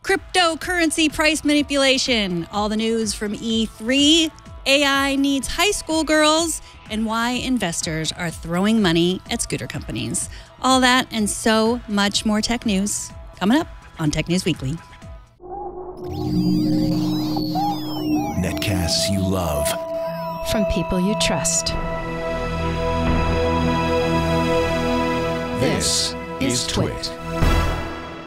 Cryptocurrency price manipulation, all the news from E3, AI needs high school girls, and why investors are throwing money at scooter companies. All that and so much more tech news coming up on Tech News Weekly. Netcasts you love. From people you trust. This is Twit.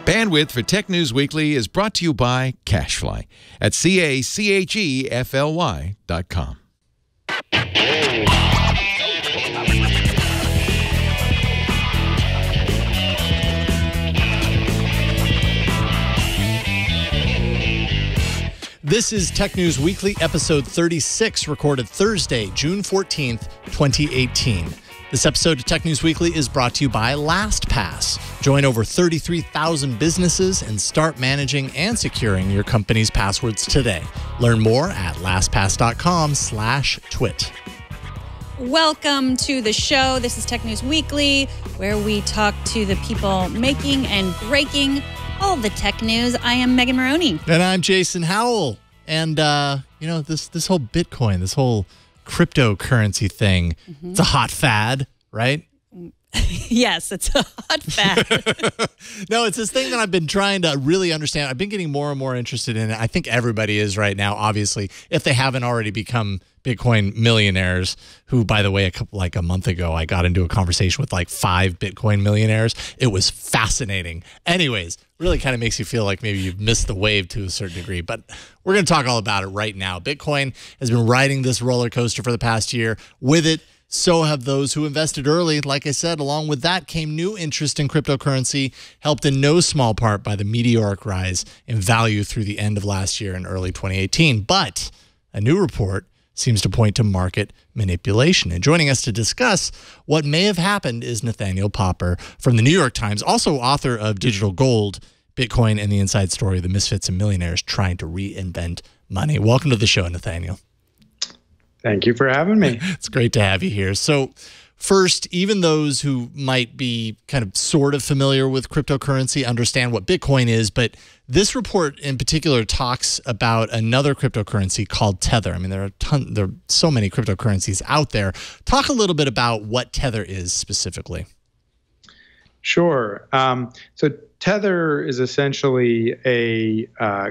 Bandwidth for Tech News Weekly is brought to you by Cashfly at CACHEFLY.com. This is Tech News Weekly, episode 36, recorded Thursday, June 14th, 2018. This episode of Tech News Weekly is brought to you by LastPass. Join over 33,000 businesses and start managing and securing your company's passwords today. Learn more at lastpass.com/twit. Welcome to the show. This is Tech News Weekly, where we talk to the people making and breaking all the tech news. I am Megan Maroney. And I'm Jason Howell. And, this whole Bitcoin, this whole cryptocurrency thing, it's a hot fad, right? Yes, it's a hot fad. No, it's this thing that I've been trying to really understand. I've been getting more and more interested in it. I think everybody is right now, obviously, if they haven't already become Bitcoin millionaires, who, by the way, a month ago, I got into a conversation with like 5 Bitcoin millionaires. It was fascinating. Anyways, really kind of makes you feel like maybe you've missed the wave to a certain degree, but we're going to talk all about it right now. Bitcoin has been riding this roller coaster for the past year. With it, so have those who invested early. Like I said, along with that came new interest in cryptocurrency, helped in no small part by the meteoric rise in value through the end of last year and early 2018. But a new report seems to point to market manipulation. And joining us to discuss what may have happened is Nathanial Popper from the New York Times, also author of Digital Gold, Bitcoin and the Inside Story of the Misfits and Millionaires Trying to Reinvent Money. Welcome to the show, Nathanial. Thank you for having me. It's great to have you here. So first, even those who might be kind of sort of familiar with cryptocurrency understand what Bitcoin is, but this report in particular talks about another cryptocurrency called Tether. I mean, there are so many cryptocurrencies out there. Talk a little bit about what Tether is specifically. Sure. So Tether is essentially a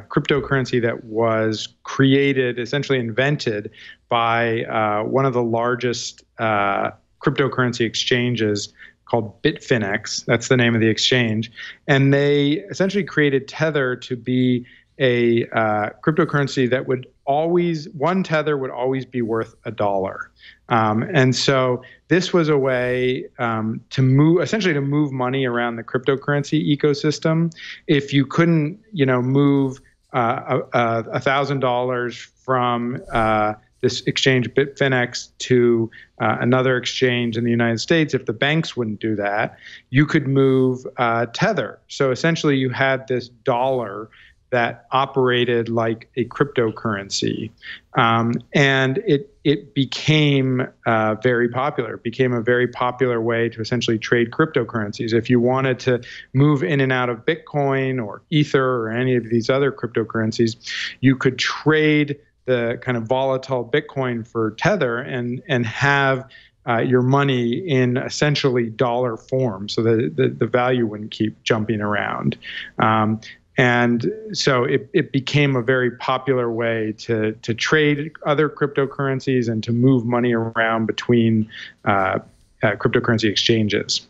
cryptocurrency that was created, essentially invented by one of the largest cryptocurrency exchanges called Bitfinex. That's the name of the exchange. And they essentially created Tether to be a cryptocurrency that would one Tether would always be worth $1. And so this was a way to move money around the cryptocurrency ecosystem. If you couldn't, move $1,000 from this exchange Bitfinex to another exchange in the United States, if the banks wouldn't do that, you could move Tether. So essentially you had this dollar that operated like a cryptocurrency. And it became very popular. It became a very popular way to essentially trade cryptocurrencies. If you wanted to move in and out of Bitcoin or Ether or any of these other cryptocurrencies, you could trade the kind of volatile Bitcoin for Tether and have your money in essentially dollar form, so that the value wouldn't keep jumping around. And so it became a very popular way to trade other cryptocurrencies and to move money around between cryptocurrency exchanges.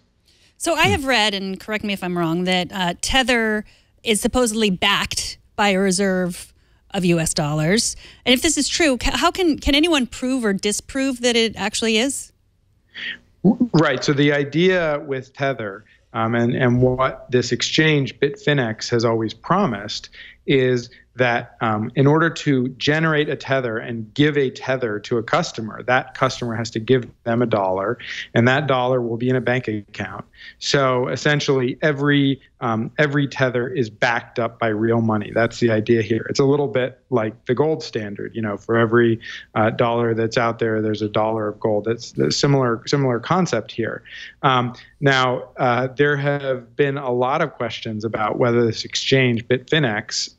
So I have read, and correct me if I'm wrong, that Tether is supposedly backed by a reserve of U.S. dollars. And if this is true, how can anyone prove or disprove that it actually is? Right. So the idea with Tether and what this exchange Bitfinex has always promised is that in order to generate a tether and give a tether to a customer, that customer has to give them $1, and that dollar will be in a bank account. So essentially, every tether is backed up by real money. That's the idea here. It's a little bit like the gold standard. For every dollar that's out there, there's $1 of gold. That's a similar concept here. Now, there have been a lot of questions about whether this exchange, Bitfinex,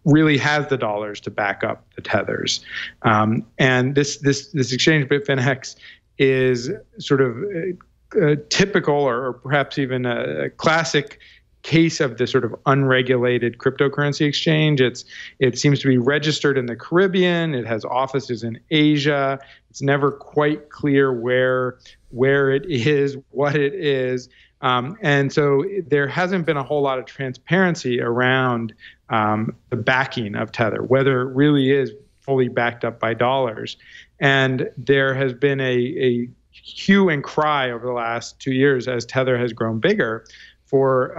really has the dollars to back up the tethers. And this exchange, Bitfinex, is sort of typical or perhaps even a classic case of this sort of unregulated cryptocurrency exchange. It seems to be registered in the Caribbean. It has offices in Asia. It's never quite clear where it is, what it is. And so there hasn't been a whole lot of transparency around the backing of Tether, whether it really is fully backed up by dollars. And there has been a hue and cry over the last 2 years as Tether has grown bigger for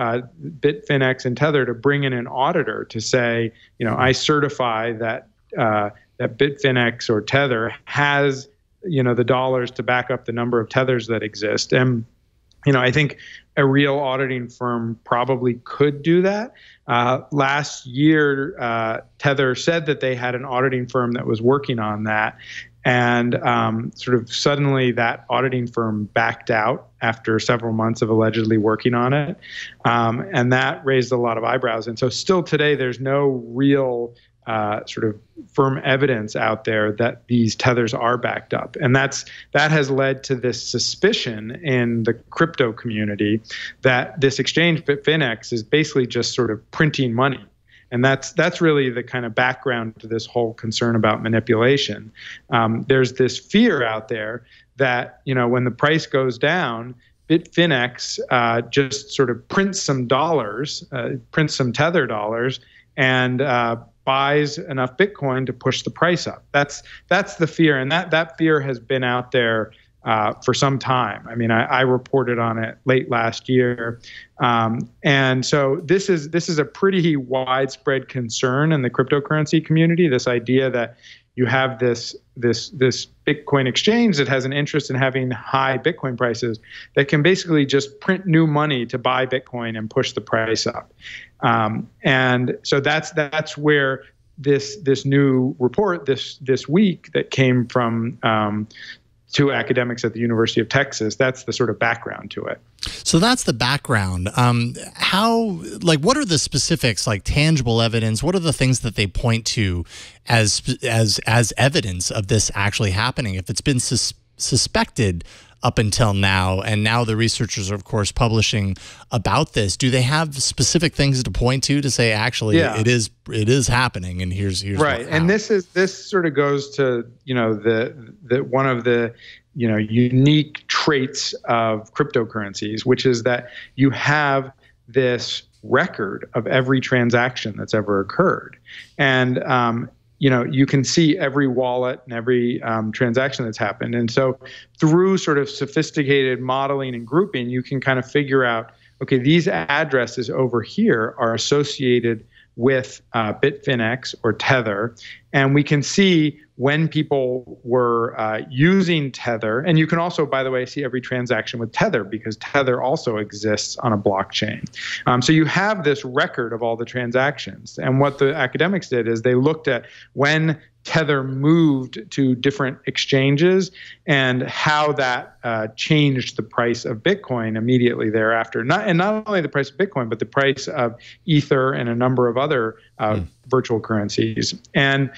Bitfinex and Tether to bring in an auditor to say, I certify that Bitfinex or Tether has, the dollars to back up the number of tethers that exist. And, I think a real auditing firm probably could do that. Last year, Tether said that they had an auditing firm that was working on that. And sort of suddenly that auditing firm backed out after several months of allegedly working on it. And that raised a lot of eyebrows. And so still today, there's no real sort of firm evidence out there that these tethers are backed up. And that has led to this suspicion in the crypto community that this exchange, Bitfinex, is basically just sort of printing money. And that's really the kind of background to this whole concern about manipulation. There's this fear out there that, when the price goes down, Bitfinex just sort of prints some dollars, prints some Tether dollars, and buys enough Bitcoin to push the price up. That's the fear, and that fear has been out there for some time. I mean, I reported on it late last year, and so this is a pretty widespread concern in the cryptocurrency community. This idea that you have this Bitcoin exchange that has an interest in having high Bitcoin prices that can basically just print new money to buy Bitcoin and push the price up. And so that's where this new report this week that came from two academics at the University of Texas, that's the sort of background to it. So that's the background. What are the specifics, like tangible evidence? What are the things that they point to as evidence of this actually happening? If it's been suspected up until now, and now the researchers are, of course, publishing about this, do they have specific things to point to say, actually, it is happening, and here's right? And this sort of goes to the one of the unique traits of cryptocurrencies, which is that you have this record of every transaction that's ever occurred, and you can see every wallet and every transaction that's happened. And so through sort of sophisticated modeling and grouping, you can kind of figure out, okay, these addresses over here are associated with Bitfinex or Tether. And we can see when people were using Tether. And you can also, by the way, see every transaction with Tether, because Tether also exists on a blockchain. So you have this record of all the transactions. And what the academics did is they looked at when Tether moved to different exchanges and how that changed the price of Bitcoin immediately thereafter. Not only the price of Bitcoin, but the price of Ether and a number of other virtual currencies. And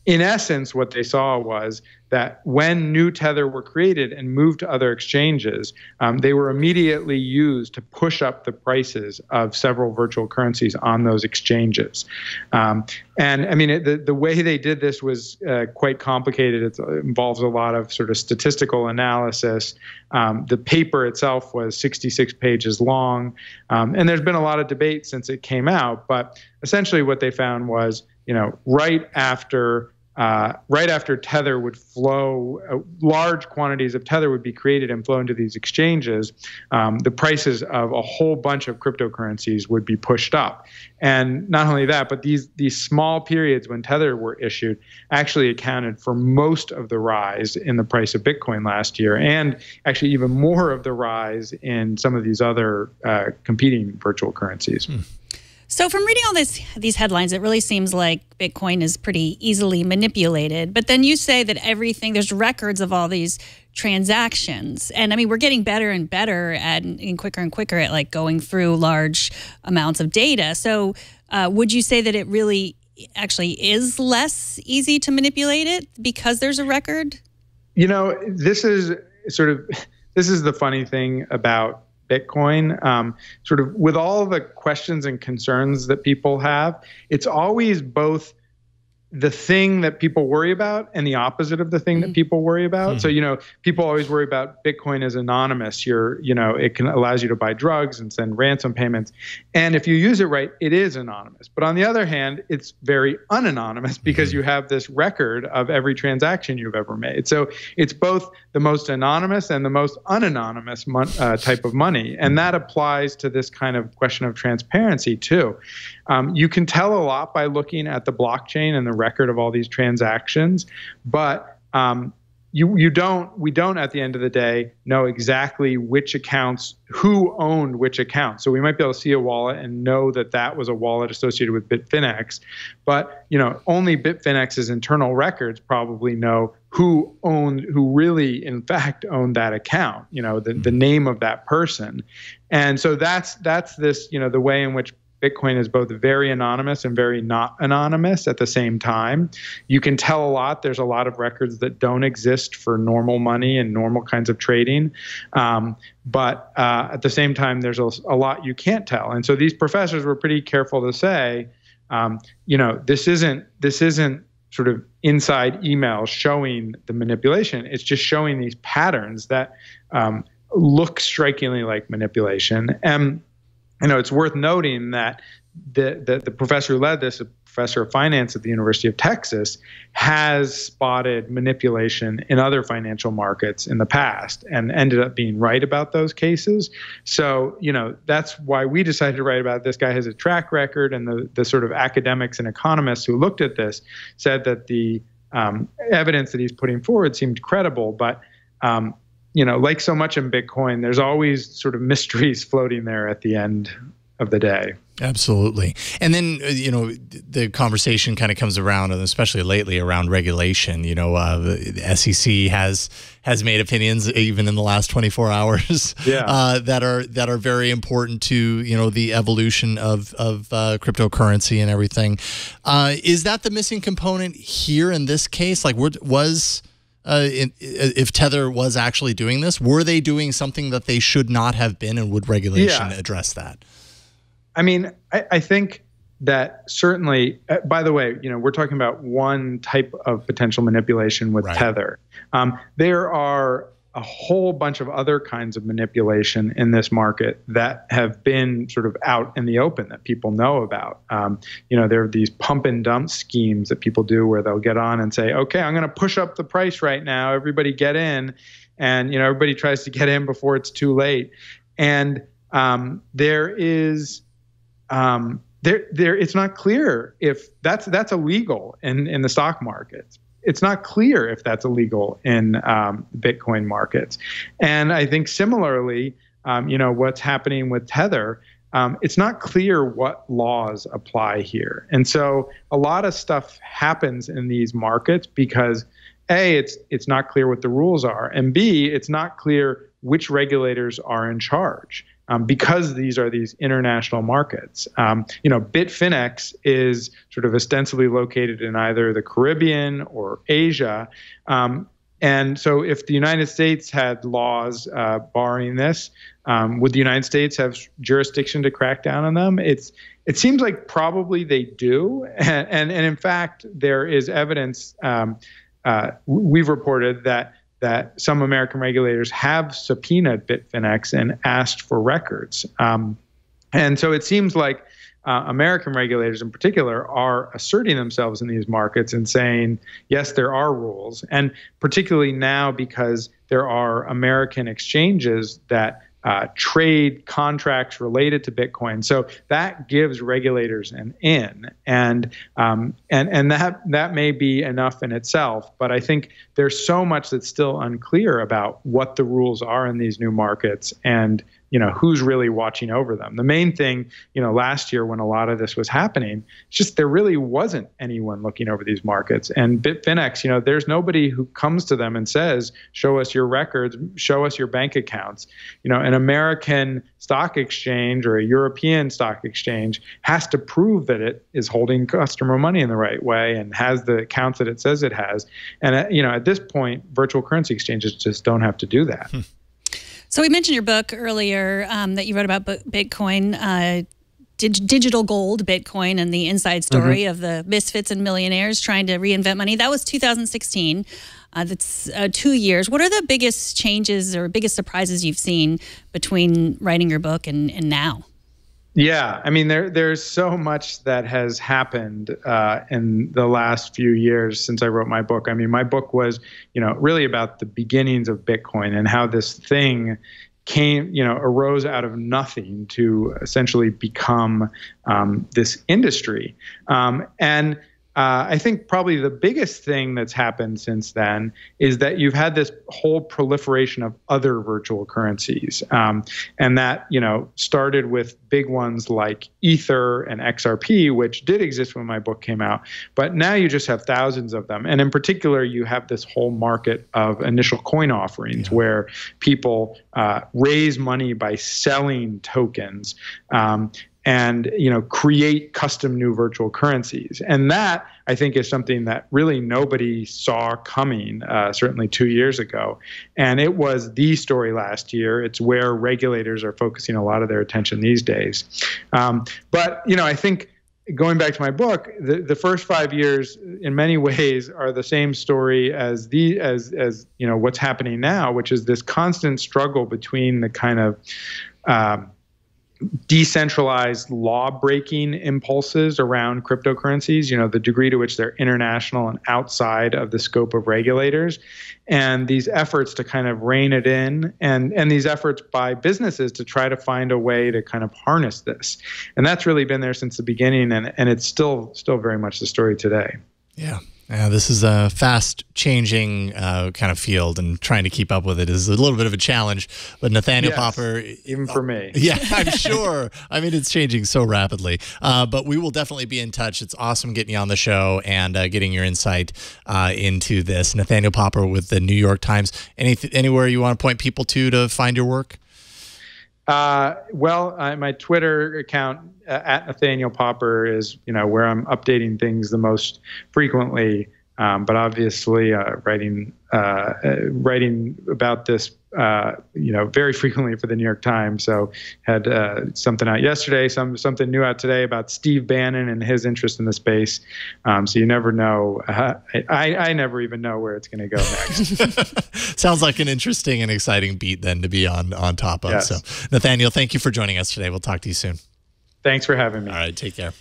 in essence, what they saw was that when new Tether were created and moved to other exchanges, they were immediately used to push up the prices of several virtual currencies on those exchanges. And I mean, the way they did this was quite complicated. It involves a lot of sort of statistical analysis. The paper itself was 66 pages long. And there's been a lot of debate since it came out. But essentially what they found was, right after right after Tether would flow, large quantities of Tether would be created and flow into these exchanges, the prices of a whole bunch of cryptocurrencies would be pushed up. And not only that, but these small periods when Tether were issued actually accounted for most of the rise in the price of Bitcoin last year, and actually even more of the rise in some of these other competing virtual currencies. So from reading all these headlines, it really seems like Bitcoin is pretty easily manipulated. But then you say that there's records of all these transactions. And I mean, we're getting better and better and quicker and quicker at like going through large amounts of data. So would you say that it really actually is less easy to manipulate it because there's a record? You know, this is the funny thing about Bitcoin, sort of with all the questions and concerns that people have, it's always both the thing that people worry about and the opposite of the thing that people worry about. So, people always worry about Bitcoin as anonymous. It allows you to buy drugs and send ransom payments. And if you use it right, it is anonymous. But on the other hand, it's very unanonymous because you have this record of every transaction you've ever made. So it's both the most anonymous and the most unanonymous type of money. And that applies to this kind of question of transparency too. You can tell a lot by looking at the blockchain and the record of all these transactions, but we don't at the end of the day know exactly who owned which accounts. So we might be able to see a wallet and know that was a wallet associated with Bitfinex, but only Bitfinex's internal records probably know who really in fact owned that account, the name of that person. And so that's this, the way in which Bitcoin is both very anonymous and very not anonymous at the same time. You can tell a lot. There's a lot of records that don't exist for normal money and normal kinds of trading. But at the same time, there's a lot you can't tell. And so these professors were pretty careful to say, this isn't sort of inside emails showing the manipulation. It's just showing these patterns that look strikingly like manipulation. And it's worth noting that the professor who led this, a professor of finance at the University of Texas, has spotted manipulation in other financial markets in the past and ended up being right about those cases. So, that's why we decided to write about it. This guy has a track record, and the sort of academics and economists who looked at this said that the evidence that he's putting forward seemed credible, but like so much in Bitcoin, there's always sort of mysteries floating there at the end of the day. Absolutely. And then, the conversation kind of comes around, and especially lately around regulation. The SEC has made opinions even in the last 24 hours that are very important to, the evolution of cryptocurrency and everything. Is that the missing component here in this case? Like, if Tether was actually doing this, were they doing something that they should not have been, and would regulation address that? I mean, I think that certainly, by the way, we're talking about one type of potential manipulation with Tether. There are a whole bunch of other kinds of manipulation in this market that have been sort of out in the open that people know about. There are these pump and dump schemes that people do where they'll get on and say, okay, I'm going to push up the price right now. Everybody get in. And, everybody tries to get in before it's too late. And it's not clear if that's illegal in the stock markets. It's not clear if that's illegal in Bitcoin markets. And I think similarly, what's happening with Tether, it's not clear what laws apply here. And so a lot of stuff happens in these markets because A, it's not clear what the rules are, and B, it's not clear which regulators are in charge. Because these are these international markets. Bitfinex is sort of ostensibly located in either the Caribbean or Asia. And so if the United States had laws barring this, would the United States have jurisdiction to crack down on them? It seems like probably they do. And in fact, there is evidence, we've reported that some American regulators have subpoenaed Bitfinex and asked for records. And so it seems like American regulators in particular are asserting themselves in these markets and saying, yes, there are rules. And particularly now because there are American exchanges that trade contracts related to Bitcoin. So that gives regulators an in, and that may be enough in itself. But I think there's so much that's still unclear about what the rules are in these new markets and who's really watching over them. The main thing, last year when a lot of this was happening, it's just there really wasn't anyone looking over these markets. And Bitfinex, there's nobody who comes to them and says, show us your records, show us your bank accounts. An American stock exchange or a European stock exchange has to prove that it is holding customer money in the right way and has the accounts that it says it has. And at this point, virtual currency exchanges just don't have to do that. So we mentioned your book earlier that you wrote about Bitcoin, digital gold Bitcoin, and the inside story of the misfits and millionaires trying to reinvent money. That was 2016. That's 2 years. What are the biggest changes or biggest surprises you've seen between writing your book and now? Yeah, I mean, there's so much that has happened in the last few years since I wrote my book. I mean, my book was, really about the beginnings of Bitcoin and how this thing arose out of nothing to essentially become this industry. And I think probably the biggest thing that's happened since then is that you've had this whole proliferation of other virtual currencies. And that, started with big ones like Ether and XRP, which did exist when my book came out. But now you just have thousands of them. And in particular, you have this whole market of initial coin offerings where people raise money by selling tokens. And create custom new virtual currencies. And that, I think, is something that really nobody saw coming, certainly 2 years ago. And it was the story last year. It's where regulators are focusing a lot of their attention these days. But I think going back to my book, the first 5 years in many ways are the same story as what's happening now, which is this constant struggle between the kind of decentralized law-breaking impulses around cryptocurrencies, the degree to which they're international and outside of the scope of regulators, and these efforts to kind of rein it in, and these efforts by businesses to try to find a way to kind of harness this. And that's really been there since the beginning, and it's still very much the story today. Yeah. This is a fast-changing kind of field, and trying to keep up with it is a little bit of a challenge. But Nathanial Popper, even for me, yeah, I'm sure. I mean, it's changing so rapidly. But we will definitely be in touch. It's awesome getting you on the show and getting your insight into this. Nathanial Popper with the New York Times. Anywhere you want to point people to find your work? My Twitter account at Nathanial Popper is where I'm updating things the most frequently. But obviously, writing about this very frequently for the New York Times. So had something out yesterday, something new out today about Steve Bannon and his interest in the space. So you never know. I never even know where it's going to go next. Sounds like an interesting and exciting beat then to be on top of. Yes. So Nathanial, thank you for joining us today. We'll talk to you soon. Thanks for having me. All right, take care.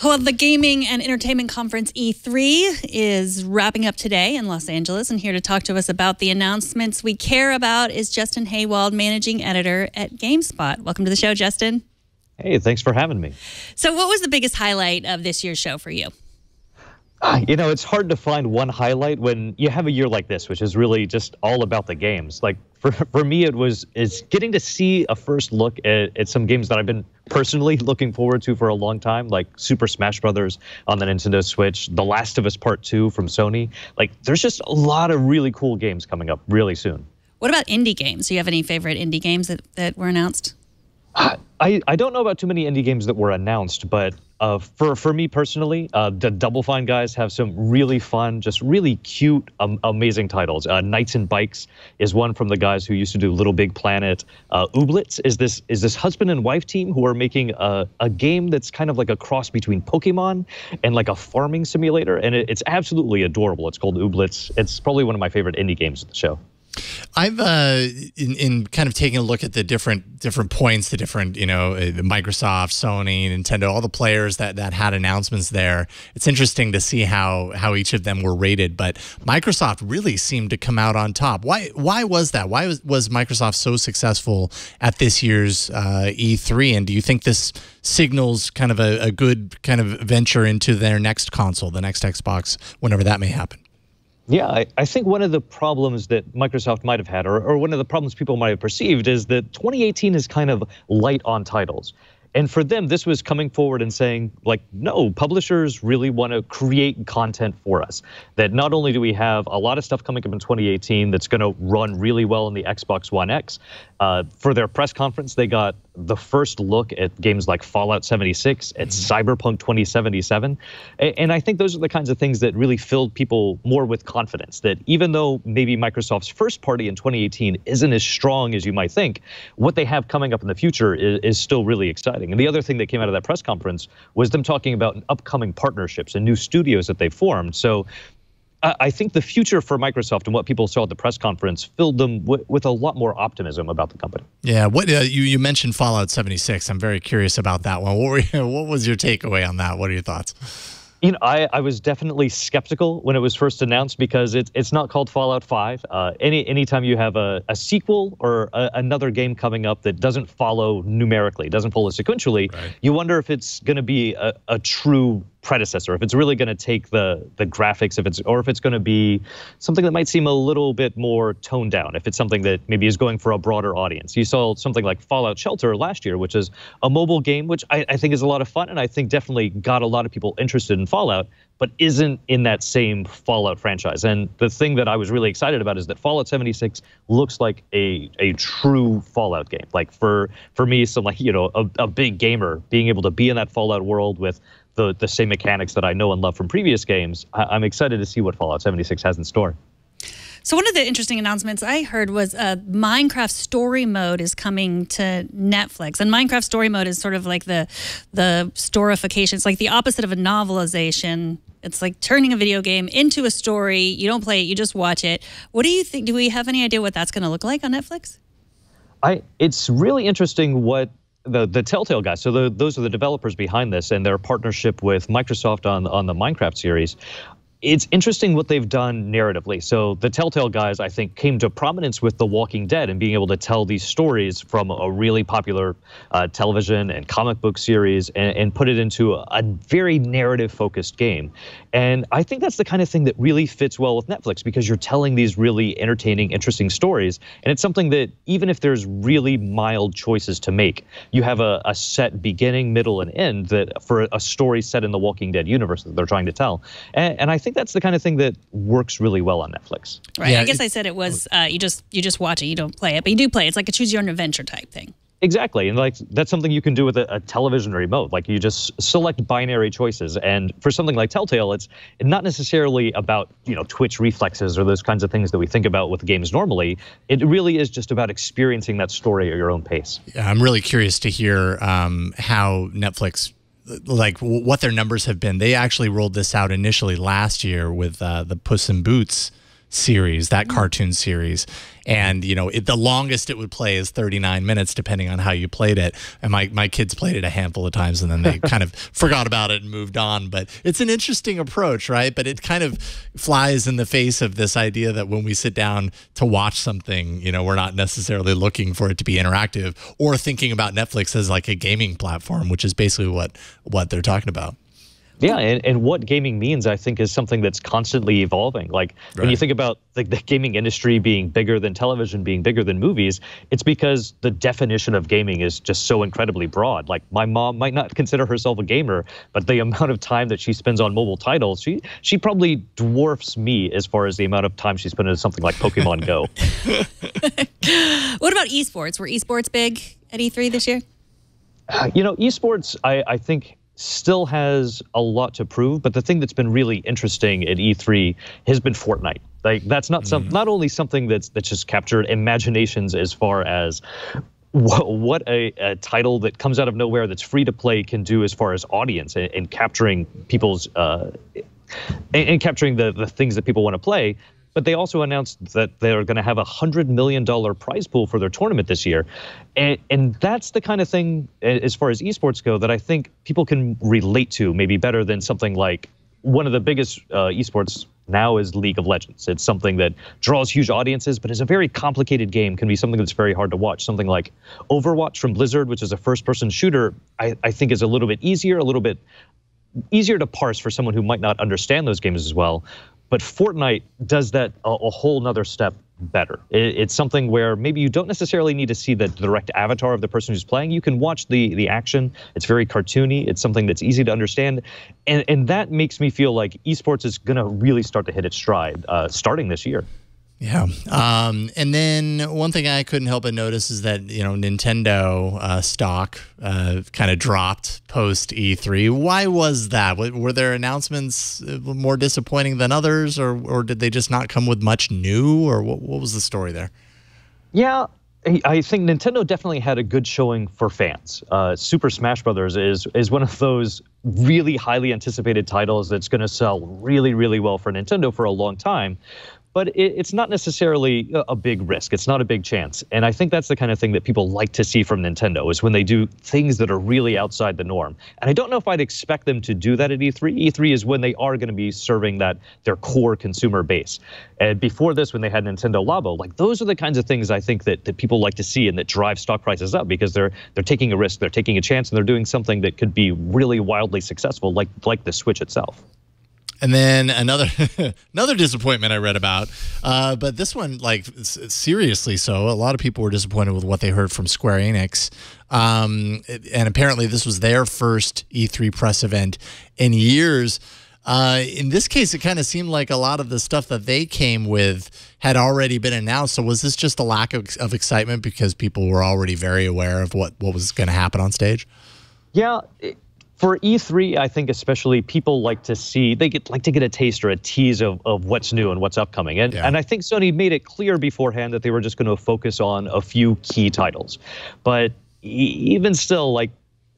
Well, the gaming and entertainment conference E3 is wrapping up today in Los Angeles, and here to talk to us about the announcements we care about is Justin Haywald, managing editor at Gamespot. Welcome to the show, Justin. Hey, thanks for having me. So what was the biggest highlight of this year's show for you? It's hard to find one highlight when you have a year like this, which is really just all about the games. Like for me, it's getting to see a first look at some games that I've been personally looking forward to for a long time, like Super Smash Brothers on the Nintendo Switch, The Last of Us Part 2 from Sony. Like, there's just a lot of really cool games coming up really soon. What about indie games? Do you have any favorite indie games that were announced? I don't know about too many indie games that were announced, but for me personally, the Double Fine guys have some really fun, just really cute, amazing titles. Knights and Bikes is one from the guys who used to do Little Big Planet. Ooblets is this husband and wife team who are making a game that's kind of like a cross between Pokemon and like a farming simulator, and it's absolutely adorable. It's called Ooblets. It's probably one of my favorite indie games at the show. I've in kind of taking a look at the different points, the different Microsoft, Sony, Nintendo, all the players that had announcements there. It's interesting to see how each of them were rated, but Microsoft really seemed to come out on top. Why was that? Why was Microsoft so successful at this year's E3? And do you think this signals kind of a good kind of venture into their next console, the next Xbox, whenever that may happen? Yeah, I think one of the problems that Microsoft might have had, or one of the problems people might have perceived, is that 2018 is kind of light on titles. And for them, this was coming forward and saying, like, no, publishers really want to create content for us. That not only do we have a lot of stuff coming up in 2018 that's going to run really well in the Xbox One X, for their press conference, they got the first look at games like Fallout 76, at Cyberpunk 2077. And I think those are the kinds of things that really filled people more with confidence, that even though maybe Microsoft's first party in 2018 isn't as strong as you might think, what they have coming up in the future is still really exciting. And the other thing that came out of that press conference was them talking about upcoming partnerships and new studios that they've formed. So I think the future for Microsoft and what people saw at the press conference filled them with a lot more optimism about the company. Yeah, what you mentioned Fallout 76. I'm very curious about that one. What was your takeaway on that? What are your thoughts? You know, I was definitely skeptical when it was first announced because it's not called Fallout 5. Anytime you have a sequel or another game coming up that doesn't follow numerically, doesn't follow sequentially, right, you wonder if it's going to be a true predecessor, if it's really going to take the graphics, or if it's going to be something that might seem a little bit more toned down, if it's something that maybe is going for a broader audience. You saw something like Fallout Shelter last year, which is a mobile game, which I think is a lot of fun, and I think definitely got a lot of people interested in Fallout, but isn't in that same Fallout franchise. And the thing that I was really excited about is that Fallout 76 looks like a true Fallout game. Like for me, some like, a big gamer, being able to be in that Fallout world with the same mechanics that I know and love from previous games, I'm excited to see what Fallout 76 has in store. So one of the interesting announcements I heard was Minecraft Story Mode is coming to Netflix. And Minecraft Story Mode is sort of like the storification. It's like the opposite of a novelization. It's like turning a video game into a story. You don't play it, you just watch it. What do you think? Do we have any idea what that's going to look like on Netflix? It's really interesting what the Telltale guys, so those are the developers behind this, and their partnership with Microsoft on the Minecraft series. It's interesting what they've done narratively. So the Telltale guys, I think, came to prominence with The Walking Dead and being able to tell these stories from a really popular television and comic book series and put it into a very narrative-focused game. And I think that's the kind of thing that really fits well with Netflix, because you're telling these really entertaining, interesting stories. And it's something that even if there's really mild choices to make, you have a set beginning, middle, and end that for a story set in the Walking Dead universe that they're trying to tell. And I think that's the kind of thing that works really well on Netflix. Right. Yeah, I guess I said it was you just watch it, you don't play it, but you do play it. It's like a choose your own adventure type thing. Exactly, and like that's something you can do with a television remote. Like you just select binary choices, and for something like Telltale, it's not necessarily about twitch reflexes or those kinds of things that we think about with games normally. It really is just about experiencing that story at your own pace. Yeah, I'm really curious to hear how Netflix, like what their numbers have been. They actually rolled this out initially last year with the Puss in Boots series, that cartoon series, and the longest it would play is 39 minutes depending on how you played it. And my kids played it a handful of times and then they kind of forgot about it and moved on. But it's an interesting approach, right? But it kind of flies in the face of this idea that when we sit down to watch something, we're not necessarily looking for it to be interactive or thinking about Netflix as like a gaming platform, which is basically what they're talking about. Yeah, and what gaming means, I think, is something that's constantly evolving. Like when you think about the gaming industry being bigger than television, being bigger than movies, it's because the definition of gaming is just so incredibly broad. Like my mom might not consider herself a gamer, but the amount of time that she spends on mobile titles, she probably dwarfs me as far as the amount of time she spends on something like Pokemon Go. What about esports? Were esports big at E3 this year? Esports, I think, still has a lot to prove, but the thing that's been really interesting at E3 has been Fortnite. Like that's not not only something that's just captured imaginations as far as what a title that comes out of nowhere that's free to play can do as far as audience and capturing people's and capturing the things that people want to play. But they also announced that they're going to have $100 million prize pool for their tournament this year. And that's the kind of thing, as far as esports go, that I think people can relate to maybe better than something like one of the biggest esports now is League of Legends. It's something that draws huge audiences, but is a very complicated game, can be something that's very hard to watch. Something like Overwatch from Blizzard, which is a first-person shooter, I think is a little bit easier to parse for someone who might not understand those games as well. But Fortnite does that a whole nother step better. It's something where maybe you don't necessarily need to see the direct avatar of the person who's playing. You can watch the action. It's very cartoony. It's something that's easy to understand. And that makes me feel like esports is going to really start to hit its stride starting this year. Yeah. And then one thing I couldn't help but notice is that, Nintendo stock kind of dropped post E3. Why was that? Were their announcements more disappointing than others, or did they just not come with much new, or what was the story there? Yeah. I think Nintendo definitely had a good showing for fans. Super Smash Brothers is one of those really highly anticipated titles that's going to sell really, really well for Nintendo for a long time. But it's not necessarily a big risk. It's not a big chance. And I think that's the kind of thing that people like to see from Nintendo, is when they do things that are really outside the norm. And I don't know if I'd expect them to do that at E3. E3 is when they are going to be serving their core consumer base. And before this, when they had Nintendo Labo, like those are the kinds of things I think that people like to see and that drive stock prices up, because they're taking a risk, they're taking a chance, and they're doing something that could be really wildly successful, like the Switch itself. And then another disappointment I read about, but this one, like, seriously so. A lot of people were disappointed with what they heard from Square Enix. And apparently this was their first E3 press event in years. In this case, it kind of seemed like a lot of the stuff that they came with had already been announced. So was this just a lack of excitement because people were already very aware of what was going to happen on stage? Yeah. For E3, I think especially people like to see, like to get a taste or a tease of what's new and what's upcoming. And I think Sony made it clear beforehand that they were just going to focus on a few key titles. But even still, like,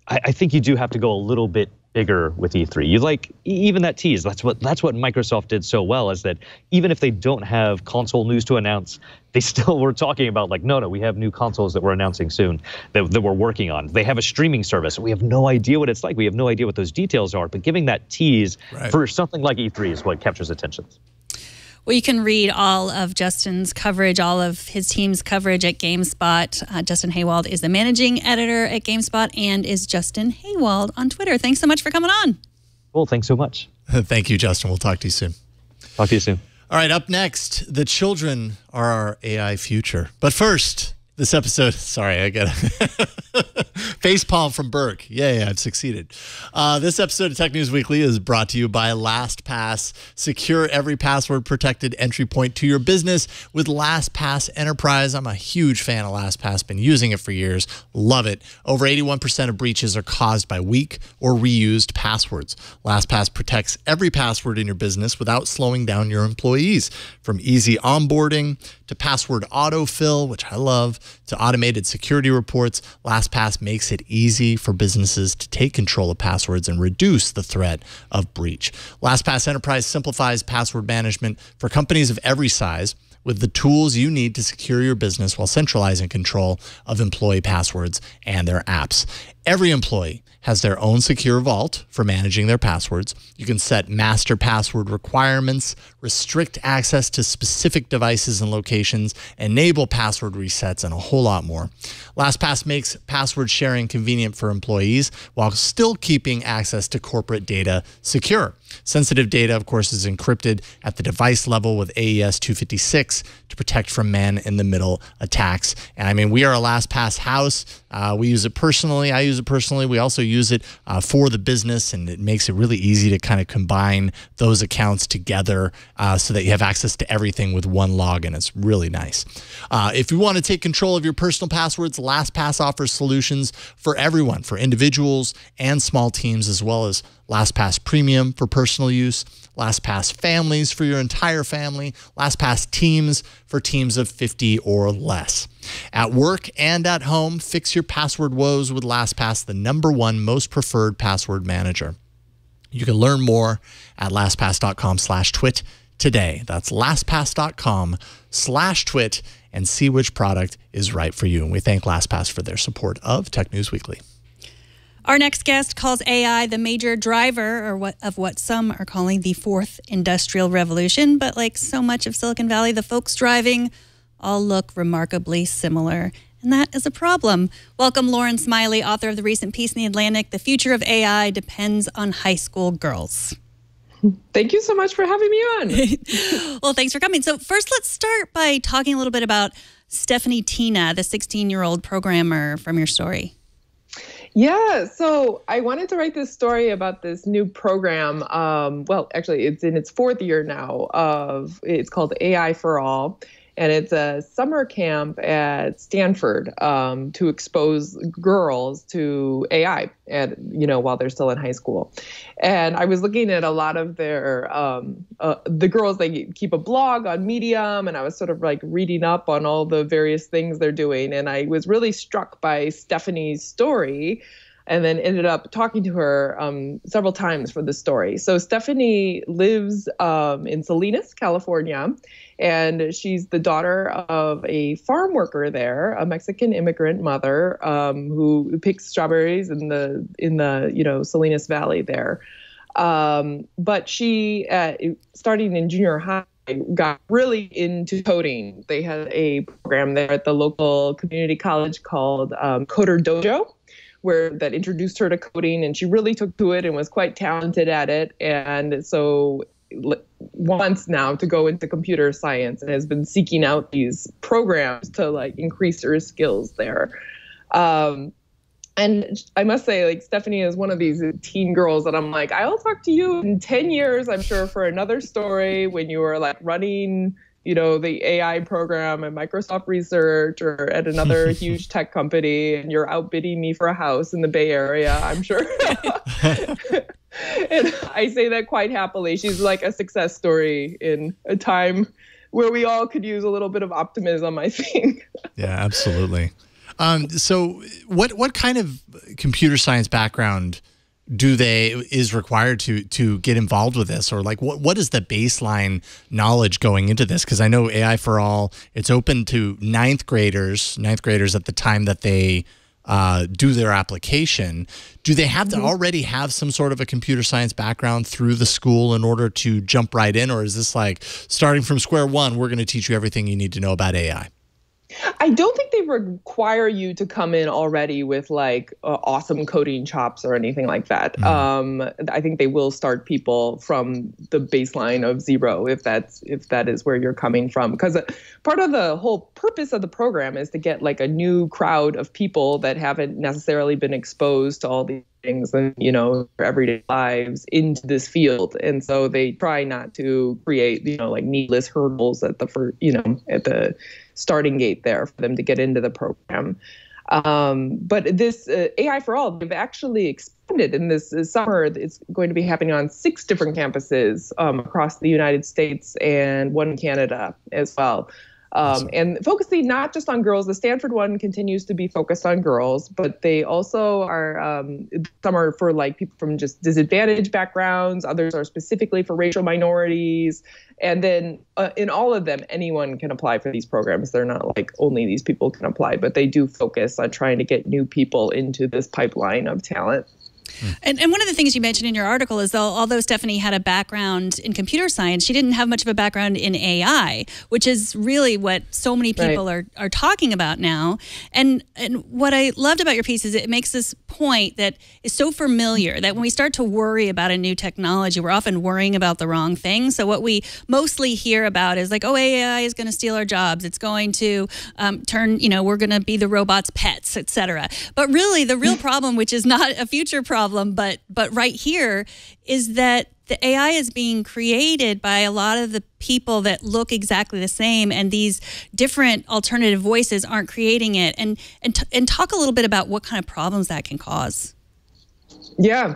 I think you do have to go a little bit bigger with E3. You like even that tease. That's what Microsoft did so well, is that even if they don't have console news to announce, they still were talking about, like, no, we have new consoles that we're announcing soon that we're working on. They have a streaming service. We have no idea what it's like. We have no idea what those details are. But giving that tease for something like E3 is what captures attention. Well, you can read all of Justin's coverage, all of his team's coverage at GameSpot. Justin Haywald is the managing editor at GameSpot and is Justin Haywald on Twitter. Thanks so much for coming on. Well, thanks so much. Thank you, Justin. We'll talk to you soon. Talk to you soon. All right, up next, the children are our AI future. But first, this episode, sorry, I got facepalm from Burke. Yay, I've succeeded. This episode of Tech News Weekly is brought to you by LastPass. Secure every password-protected entry point to your business with LastPass Enterprise. I'm a huge fan of LastPass, been using it for years, love it. Over 81% of breaches are caused by weak or reused passwords. LastPass protects every password in your business without slowing down your employees. From easy onboarding to password autofill, which I love, to automated security reports, LastPass makes it easy for businesses to take control of passwords and reduce the threat of breach. LastPass Enterprise simplifies password management for companies of every size with the tools you need to secure your business while centralizing control of employee passwords and their apps. Every employee has their own secure vault for managing their passwords. You can set master password requirements, restrict access to specific devices and locations, enable password resets, and a whole lot more. LastPass makes password sharing convenient for employees while still keeping access to corporate data secure. Sensitive data, of course, is encrypted at the device level with AES 256 to protect from man-in-the-middle attacks. And I mean, we are a LastPass house. We use it personally. I use it personally. We also use it for the business, and it makes it really easy to kind of combine those accounts together so that you have access to everything with one login. It's really nice. If you want to take control of your personal passwords, LastPass offers solutions for everyone, for individuals and small teams, as well as LastPass Premium for personal use, LastPass Families for your entire family, LastPass Teams for teams of 50 or less. At work and at home, fix your password woes with LastPass, the #1 most preferred password manager. You can learn more at lastpass.com/twit today. That's LastPass.com/twit and see which product is right for you. And we thank LastPass for their support of Tech News Weekly. Our next guest calls AI the major driver of what some are calling the fourth industrial revolution. But like so much of Silicon Valley, the folks driving all look remarkably similar. And that is a problem. Welcome, Lauren Smiley, author of the recent piece in The Atlantic, "The Future of AI Depends on High School Girls." Thank you so much for having me on. Well, thanks for coming. So first, let's start by talking a little bit about Stephanie Tina, the 16-year-old programmer from your story. Yeah, so I wanted to write this story about this new program. Well, actually, it's in its fourth year now. It's called AI for All. And it's a summer camp at Stanford to expose girls to AI, while they're still in high school. And I was looking at a lot of their the girls. They keep a blog on Medium, and I was sort of like reading up on all the various things they're doing. And I was really struck by Stephanie's story, and then ended up talking to her several times for the story. So Stephanie lives in Salinas, California, and she's the daughter of a farm worker there, a Mexican immigrant mother who picks strawberries in the Salinas Valley there. But she, starting in junior high, got really into coding. They had a program there at the local community college called Coder Dojo, that introduced her to coding, and she really took to it and was quite talented at it. And so wants now to go into computer science and has been seeking out these programs to like increase her skills there. And I must say, like, Stephanie is one of these teen girls that I'm like, I'll talk to you in 10 years, I'm sure, for another story when you were like running, the AI program at Microsoft Research or at another huge tech company, and you're outbidding me for a house in the Bay Area, I'm sure. And I say that quite happily. She's like a success story in a time where we all could use a little bit of optimism, I think. Yeah, absolutely. So what kind of computer science background is required to get involved with this, or like what is the baseline knowledge going into this? Because I know AI for All, it's open to ninth graders at the time that they do their application. Do they have to already have some sort of a computer science background through the school in order to jump right in, or is this like starting from square one, we're going to teach you everything you need to know about AI? I don't think they require you to come in already with like awesome coding chops or anything like that. I think they will start people from the baseline of zero if that is where you're coming from. Because part of the whole purpose of the program is to get like a new crowd of people that haven't necessarily been exposed to all these things and, their everyday lives into this field. And so they try not to create, like needless hurdles at the starting gate there for them to get into the program. But this AI for All, they've actually expanded in this summer. It's going to be happening on 6 different campuses across the United States and one in Canada as well. And focusing not just on girls. The Stanford one continues to be focused on girls, but they also are, some are for like people from just disadvantaged backgrounds. Others are specifically for racial minorities. And then in all of them, anyone can apply for these programs. They're not like only these people can apply, but they do focus on trying to get new people into this pipeline of talent. And one of the things you mentioned in your article is, although Stephanie had a background in computer science, she didn't have much of a background in AI, which is really what so many people are talking about now. And what I loved about your piece is it makes this point that is so familiar that when we start to worry about a new technology, we're often worrying about the wrong thing. So what we mostly hear about is like, oh, AI is going to steal our jobs. It's going to we're going to be the robots' pets, et cetera. But really, the real problem, which is not a future problem, but right here, is that the AI is being created by a lot of the people that look exactly the same, and these different alternative voices aren't creating it. And talk a little bit about what kind of problems that can cause. Yeah.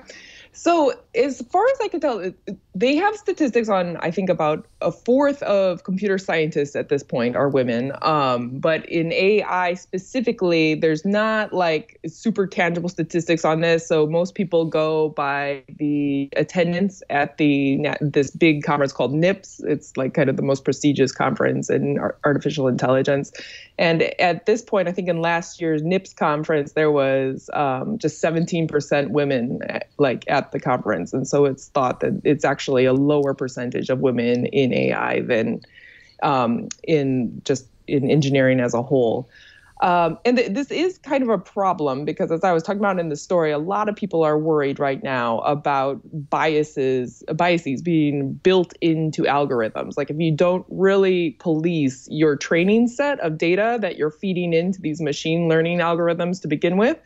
So as far as I can tell, they have statistics on, I think, about a fourth of computer scientists at this point are women. But in AI specifically, there's not like super tangible statistics on this. So most people go by the attendance at this big conference called NIPS. It's like kind of the most prestigious conference in artificial intelligence. And at this point, I think in last year's NIPS conference, there was just 17% women at the conference. And so it's thought that it's actually a lower percentage of women in AI than in engineering as a whole. And this is kind of a problem because, as I was talking about in the story, a lot of people are worried right now about biases being built into algorithms. Like if you don't really police your training set of data that you're feeding into these machine learning algorithms to begin with,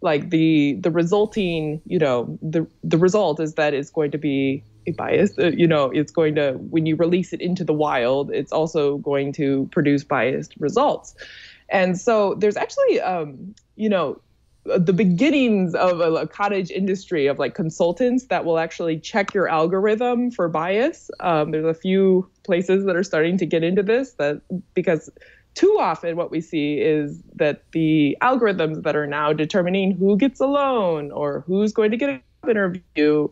like the resulting, the result is that it's going to be a bias. It's going to, when you release it into the wild, it's also going to produce biased results. And so there's actually, the beginnings of a cottage industry of like consultants that will actually check your algorithm for bias. There's a few places that are starting to get into this because too often what we see is that the algorithms that are now determining who gets a loan or who's going to get a job interview,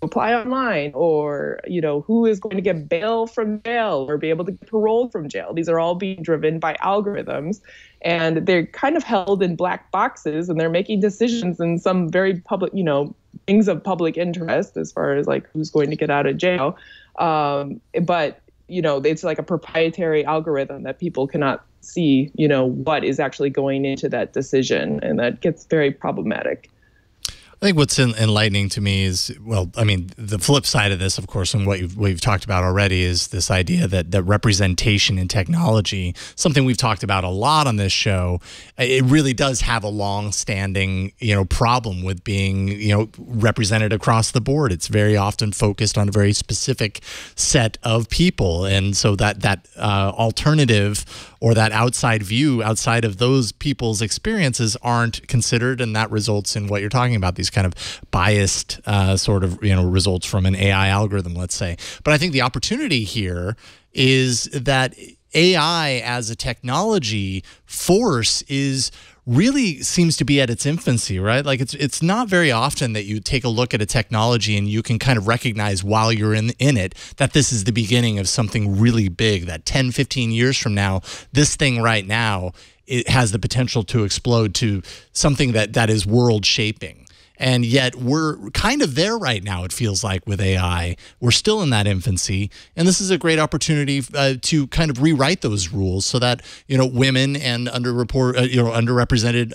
apply online, or, who is going to get bail from jail or be able to get parole from jail. These are all being driven by algorithms, and they're kind of held in black boxes, and they're making decisions in some very public, things of public interest as far as like who's going to get out of jail. But it's like a proprietary algorithm that people cannot see, what is actually going into that decision. And that gets very problematic. I think what's enlightening to me is, the flip side of this, of course, and what we've talked about already is this idea that representation in technology, something we've talked about a lot on this show, it really does have a long-standing, problem with being, represented across the board. It's very often focused on a very specific set of people, and so that alternative or that outside view, outside of those people's experiences, aren't considered, and that results in what you're talking about, these kind of biased results from an AI algorithm, let's say. But I think the opportunity here is that AI as a technology force really seems to be at its infancy, right? Like it's not very often that you take a look at a technology and you can kind of recognize while you're in it that this is the beginning of something really big, that 10, 15 years from now, this thing right now, it has the potential to explode to something that is world shaping. And yet we're kind of there right now, it feels like, with AI. We're still in that infancy. And this is a great opportunity to kind of rewrite those rules so that, women and underrepresented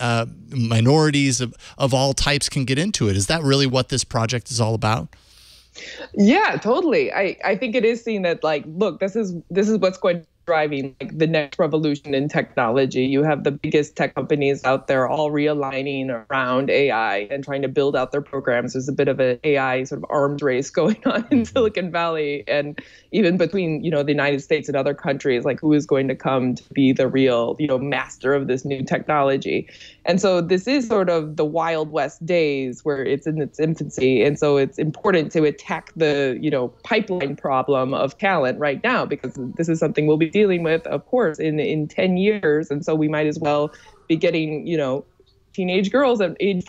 minorities of all types can get into it. Is that really what this project is all about? Yeah, totally. I think it is seeing that, like, look, this is what's going to driving like the next revolution in technology. You have the biggest tech companies out there all realigning around AI and trying to build out their programs. There's a bit of an AI sort of arms race going on in Silicon Valley, and even between, the United States and other countries, like who is going to come to be the real, master of this new technology. And so this is sort of the Wild West days where it's in its infancy. And so it's important to attack the, pipeline problem of talent right now, because this is something we'll be dealing with, of course, in 10 years. And so we might as well be getting, teenage girls at age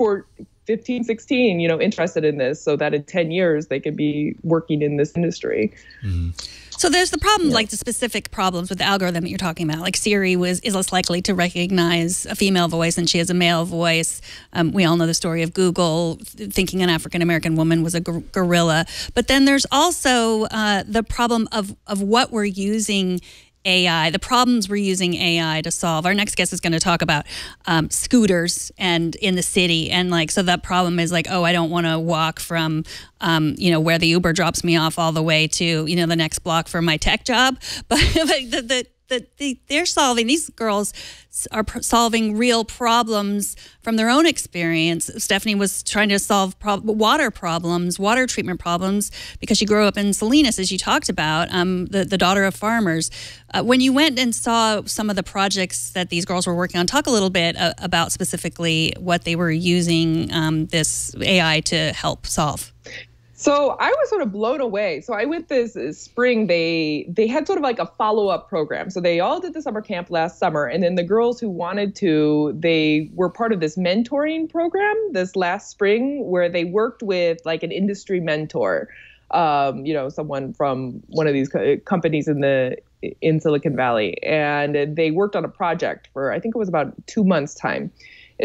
15, 16, interested in this, so that in 10 years they could be working in this industry. Mm-hmm. So there's the problem, like the specific problems with the algorithm that you're talking about. Like Siri is less likely to recognize a female voice than she is a male voice. We all know the story of Google thinking an African-American woman was a gorilla. But then there's also the problem of what we're using AI, the problems we're using AI to solve. Our next guest is going to talk about scooters and in the city. And so that problem is like, I don't want to walk from, where the Uber drops me off all the way to, the next block for my tech job. But the they're solving, these girls are solving real problems from their own experience. Stephanie was trying to solve water treatment problems, because she grew up in Salinas, as you talked about, the daughter of farmers. When you went and saw some of the projects that these girls were working on, talk a little bit about specifically what they were using this AI to help solve. So I was sort of blown away. So I went this spring, they had sort of like a follow-up program. So they all did the summer camp last summer. And then the girls who wanted to, they were part of this mentoring program this last spring, where they worked with like an industry mentor, someone from one of these companies in Silicon Valley. And they worked on a project for, I think it was about 2 months' time,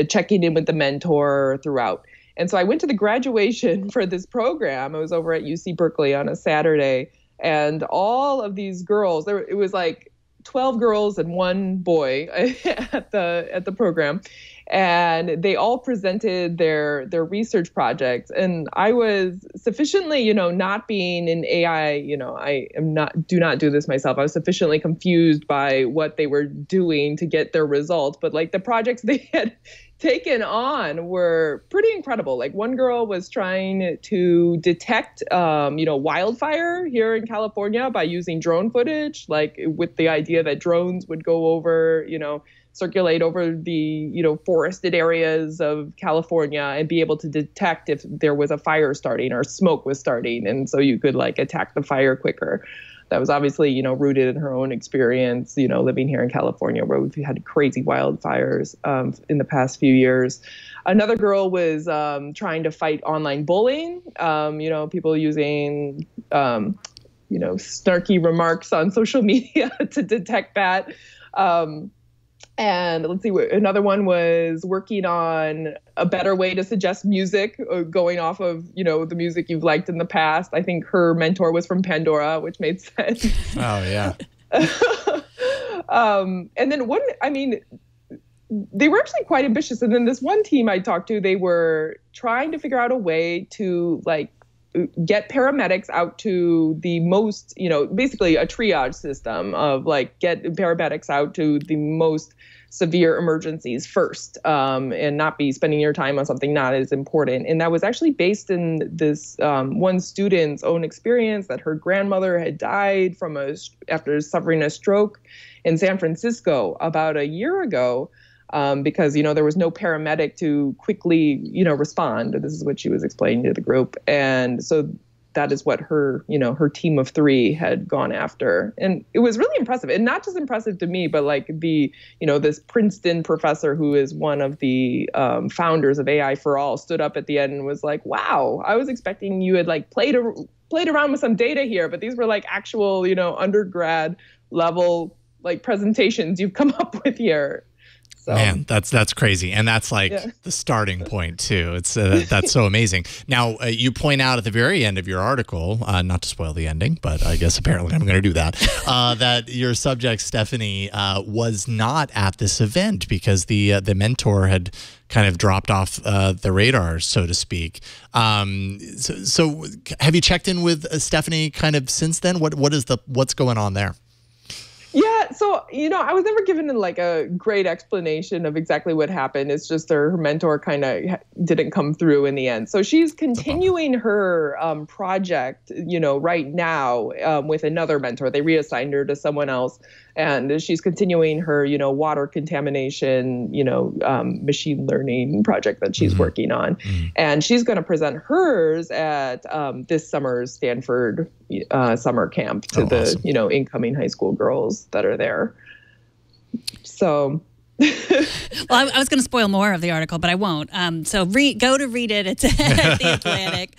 checking in with the mentor throughout. And so I went to the graduation for this program. I was over at UC Berkeley on a Saturday, and all of these girls, it was like 12 girls and 1 boy at the program, and they all presented their research projects. And I was sufficiently, not being in AI, do not do this myself. I was sufficiently confused by what they were doing to get their results, but like the projects they had taken on were pretty incredible. Like one girl was trying to detect, wildfire here in California by using drone footage, like with the idea that drones would go over, circulate over the, forested areas of California and be able to detect if there was a fire starting or smoke was starting. And so you could like attack the fire quicker. That was obviously, rooted in her own experience, living here in California, where we've had crazy wildfires in the past few years. Another girl was trying to fight online bullying, people using, snarky remarks on social media to detect that. And let's see, another one was working on a better way to suggest music, going off of, the music you've liked in the past. I think her mentor was from Pandora, which made sense. Oh, yeah. And then they were actually quite ambitious. And then this one team I talked to, they were trying to figure out a way to get paramedics out to the most, basically a triage system of get paramedics out to the most severe emergencies first, and not be spending your time on something not as important. And that was actually based in this one student's own experience, that her grandmother had died after suffering a stroke in San Francisco about a year ago. Because, there was no paramedic to quickly, respond. This is what she was explaining to the group. And so that is what her team of 3 had gone after. And it was really impressive. And not just impressive to me, but this Princeton professor who is one of the founders of AI for All stood up at the end and was like, wow, I was expecting you had played around with some data here, but these were actual, undergrad level presentations you've come up with here. So. Man, that's crazy, and that's the starting point too. It's that's so amazing. Now you point out at the very end of your article, not to spoil the ending, but I guess apparently I'm going to do that. That your subject Stephanie was not at this event because the mentor had kind of dropped off the radar, so to speak. So have you checked in with Stephanie kind of since then? What's going on there? Yeah, so, I was never given a great explanation of exactly what happened. It's just her mentor kind of didn't come through in the end. So she's continuing her project, right now with another mentor. They reassigned her to someone else. And she's continuing her, water contamination, machine learning project that she's working on. And she's going to present hers at this summer's Stanford summer camp to awesome. Incoming high school girls that are there. So... Well, I was going to spoil more of the article, but I won't. So go to read it. It's at The Atlantic.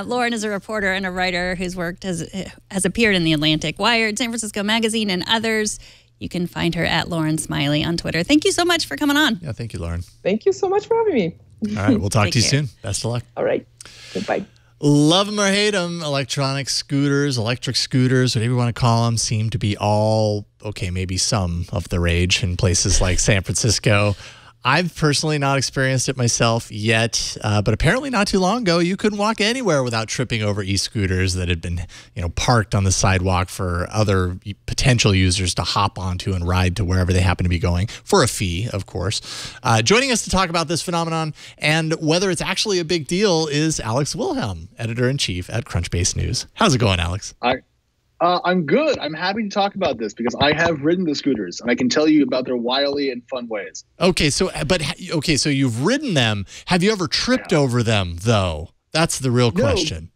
Lauren is a reporter and a writer whose work has appeared in The Atlantic, Wired, San Francisco Magazine, and others. You can find her at Lauren Smiley on Twitter. Thank you so much for coming on. Yeah, thank you, Lauren. Thank you so much for having me. All right, we'll talk to you care. soon. Best of luck. All right. Goodbye. Love them or hate them, electric scooters, whatever you want to call them, seem to be all, okay, maybe some of the rage in places like San Francisco. I've personally not experienced it myself yet, but apparently not too long ago, you couldn't walk anywhere without tripping over e-scooters that had been, parked on the sidewalk for other potential users to hop onto and ride to wherever they happen to be going for a fee, of course. Joining us to talk about this phenomenon and whether it's actually a big deal is Alex Wilhelm, editor-in-chief at Crunchbase News. How's it going, Alex? I'm good. I'm happy to talk about this because I have ridden the scooters and I can tell you about their wily and fun ways. Okay, so you've ridden them. Have you ever tripped over them, though? That's the real question.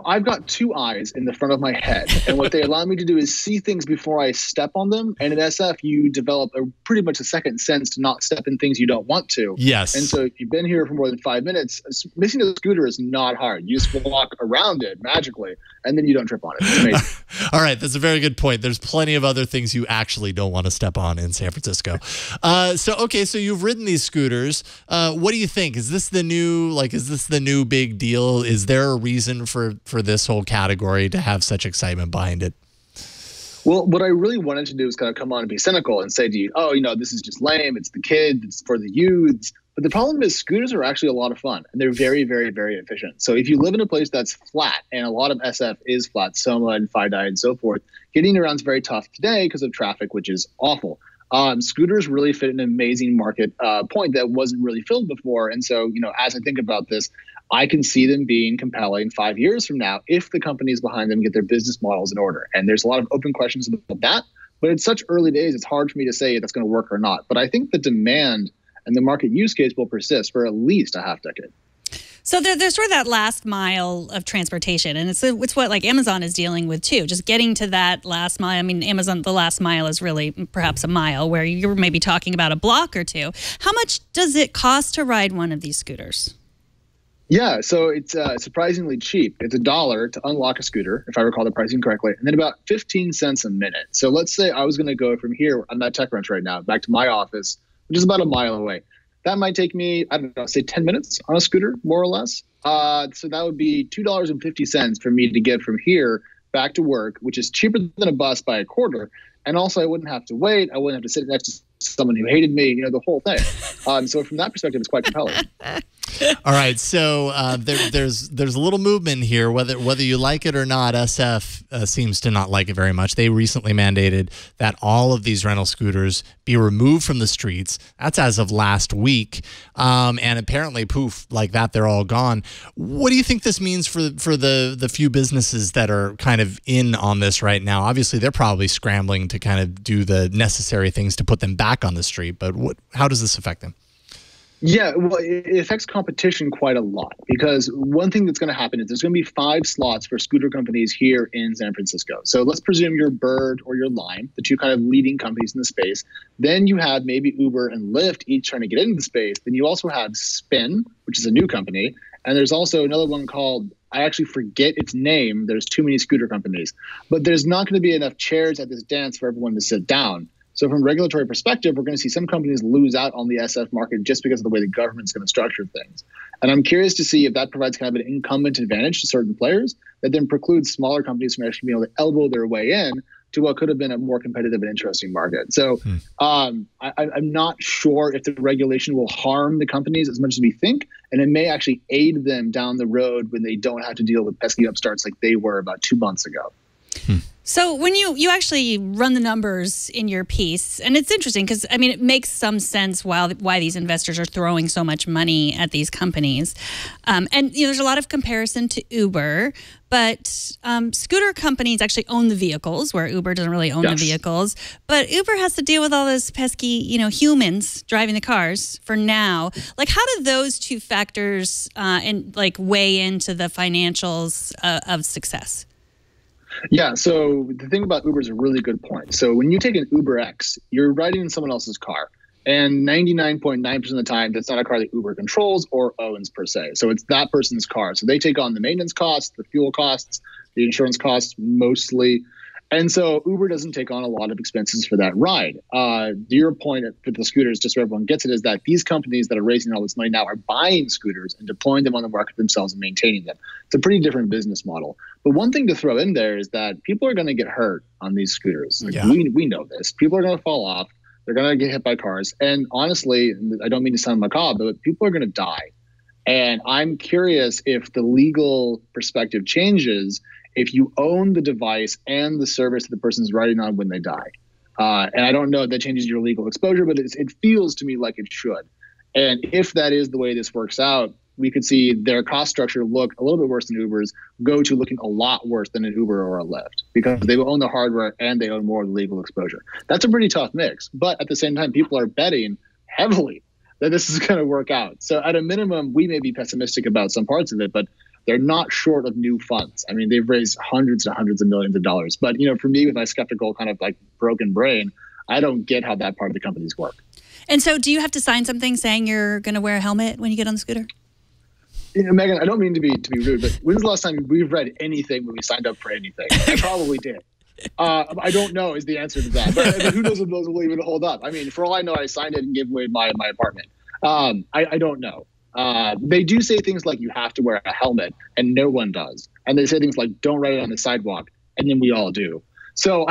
I've got two eyes in the front of my head, and what they allow me to do is see things before I step on them. And in SF, you develop pretty much a second sense to not step in things you don't want to. Yes. And so if you've been here for more than 5 minutes, missing a scooter is not hard. You just walk around it magically, and then you don't trip on it. It's amazing. All right, that's a very good point. There's plenty of other things you actually don't want to step on in San Francisco. So you've ridden these scooters. What do you think? Is this the new big deal? Is there a reason for this whole category to have such excitement behind it? Well, what I really wanted to do is kind of come on and be cynical and say to you, this is just lame. It's the kids. It's for the youths. But the problem is scooters are actually a lot of fun, and they're very, very, very efficient. So if you live in a place that's flat, and a lot of SF is flat, Soma and FiDi and so forth, getting around is very tough today because of traffic, which is awful. Scooters really fit an amazing market point that wasn't really filled before. And so, as I think about this, I can see them being compelling 5 years from now if the companies behind them get their business models in order. And there's a lot of open questions about that, but it's such early days, it's hard for me to say if that's going to work or not. But I think the demand and the market use case will persist for at least a half decade. So there's sort of that last mile of transportation, and it's what like Amazon is dealing with too, just getting to that last mile. I mean, Amazon, the last mile is really perhaps a mile where you're maybe talking about a block or two. How much does it cost to ride one of these scooters? Yeah, so it's surprisingly cheap. It's $1 to unlock a scooter, if I recall the pricing correctly, and then about 15 cents a minute. So let's say I was going to go from here, I'm at TechCrunch right now, back to my office, which is about a mile away. That might take me, I don't know, say 10 minutes on a scooter, more or less. So that would be $2.50 for me to get from here back to work, which is cheaper than a bus by a quarter. And also, I wouldn't have to wait. I wouldn't have to sit next to someone who hated me, the whole thing. So from that perspective, it's quite compelling. All right, so there's a little movement here, whether you like it or not. SF seems to not like it very much. They recently mandated that all of these rental scooters be removed from the streets. That's as of last week, and apparently, poof, like that, they're all gone. What do you think this means for the few businesses that are kind of in on this right now? Obviously, they're probably scrambling to kind of do the necessary things to put them back on the street. But how does this affect them? Yeah, well, it affects competition quite a lot because one thing that's going to happen is there's going to be 5 slots for scooter companies here in San Francisco. So let's presume you're Bird or you're Lime, the two kind of leading companies in the space. Then you have maybe Uber and Lyft each trying to get into the space. Then you also have Spin, which is a new company. And there's also another one called, I actually forget its name. There's too many scooter companies. But there's not going to be enough chairs at this dance for everyone to sit down. So from a regulatory perspective, we're going to see some companies lose out on the SF market just because of the way the government's going to structure things. And I'm curious to see if that provides kind of an incumbent advantage to certain players that then precludes smaller companies from actually being able to elbow their way in to what could have been a more competitive and interesting market. So I'm not sure if the regulation will harm the companies as much as we think, and it may actually aid them down the road when they don't have to deal with pesky upstarts like they were about 2 months ago. So when you actually run the numbers in your piece, and it's interesting because, I mean, it makes some sense why these investors are throwing so much money at these companies. And there's a lot of comparison to Uber, but scooter companies actually own the vehicles where Uber doesn't really own the vehicles. But Uber has to deal with all those pesky, humans driving the cars for now. Like, how do those two factors weigh into the financials of success? Yeah, so the thing about Uber is a really good point. So when you take an Uber X, you're riding in someone else's car. And 99.9% of the time, that's not a car that Uber controls or owns per se. So it's that person's car. So they take on the maintenance costs, the fuel costs, the insurance costs mostly. And so Uber doesn't take on a lot of expenses for that ride. To your point for the scooters, just so everyone gets it, is that these companies that are raising all this money now are buying scooters and deploying them on the market themselves and maintaining them. It's a pretty different business model. But one thing to throw in there is that people are going to get hurt on these scooters. We know this. People are going to fall off. They're going to get hit by cars. And honestly, I don't mean to sound macabre, but people are going to die. And I'm curious if the legal perspective changes if you own the device and the service that the person's riding on when they die. And I don't know if that changes your legal exposure, but it feels to me like it should. And if that is the way this works out, we could see their cost structure look a little bit worse than Uber's, go to looking a lot worse than an Uber or a Lyft, because they own the hardware and they own more of the legal exposure. That's a pretty tough mix. But at the same time, people are betting heavily that this is going to work out. So at a minimum, we may be pessimistic about some parts of it, but they're not short of new funds. I mean, they've raised hundreds and hundreds of millions of dollars. But, for me, with my skeptical kind of like broken brain, I don't get how that part of the companies work. And so do you have to sign something saying you're going to wear a helmet when you get on the scooter? Megan, I don't mean to be rude, but when's the last time we've read anything when we signed up for anything? I probably did. I don't know is the answer to that. But who knows if those will even hold up? I mean, for all I know, I signed it and gave away my apartment. I don't know. They do say things like you have to wear a helmet, and no one does. And they say things like don't ride it on the sidewalk, and then we all do. So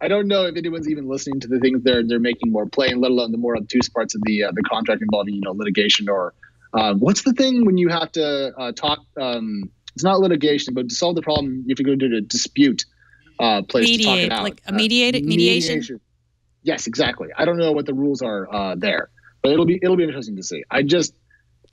I don't know if anyone's even listening to the things they're making more plain, let alone the more obtuse parts of the contract involving litigation or what's the thing when you have to talk? It's not litigation, but to solve the problem, you have to go to a dispute place to talk it out. Like a mediation. Yes, exactly. I don't know what the rules are there, but it'll be interesting to see.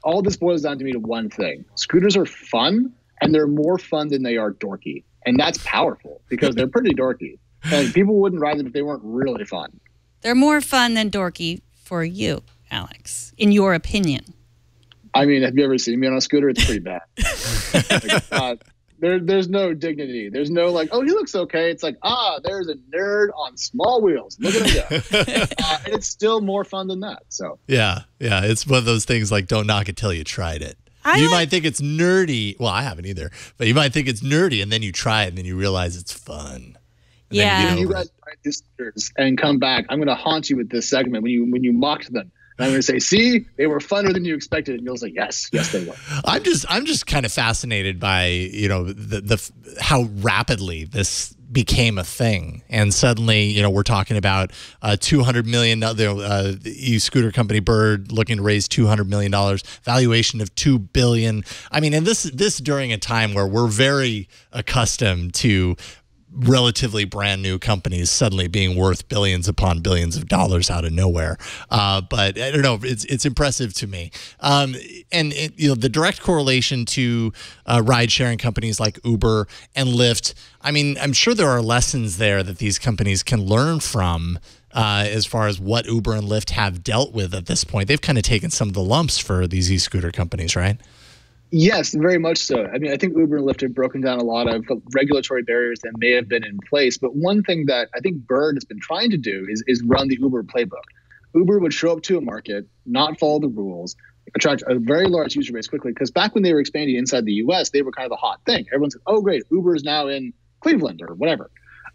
All this boils down to me to one thing: scooters are fun, and they're more fun than they are dorky, and that's powerful because they're pretty dorky, and people wouldn't ride them if they weren't really fun. They're more fun than dorky for you, Alex, in your opinion. I mean, have you ever seen me on a scooter? It's pretty bad. There's no dignity. There's no like, oh, he looks okay. It's like, there's a nerd on small wheels. Look at him go. And it's still more fun than that. So yeah, it's one of those things like don't knock it till you tried it. You might think it's nerdy. Well, I haven't either, but you might think it's nerdy, and then you try it, and then you realize it's fun. Yeah. If you guys try these scooters and come back, I'm going to haunt you with this segment when you mocked them. And I'm going to say, see, they were funner than you expected. And you'll say, yes, they were. I'm just kind of fascinated by, the how rapidly this became a thing. And suddenly, we're talking about $200 million, the e-scooter company Bird looking to raise $200 million, valuation of $2 billion. I mean, and this during a time where we're very accustomed to relatively brand new companies suddenly being worth billions upon billions of dollars out of nowhere. But I don't know, it's impressive to me. And the direct correlation to ride sharing companies like Uber and Lyft, I mean, I'm sure there are lessons there that these companies can learn from as far as what Uber and Lyft have dealt with at this point. They've kind of taken some of the lumps for these e-scooter companies, right? Yes, very much so. I mean, I think Uber and Lyft have broken down a lot of regulatory barriers that may have been in place. But one thing that I think Bird has been trying to do is run the Uber playbook. Uber would show up to a market, not follow the rules, attract a very large user base quickly. Because back when they were expanding inside the U.S., they were kind of the hot thing. Everyone said, oh, great, Uber is now in Cleveland or whatever.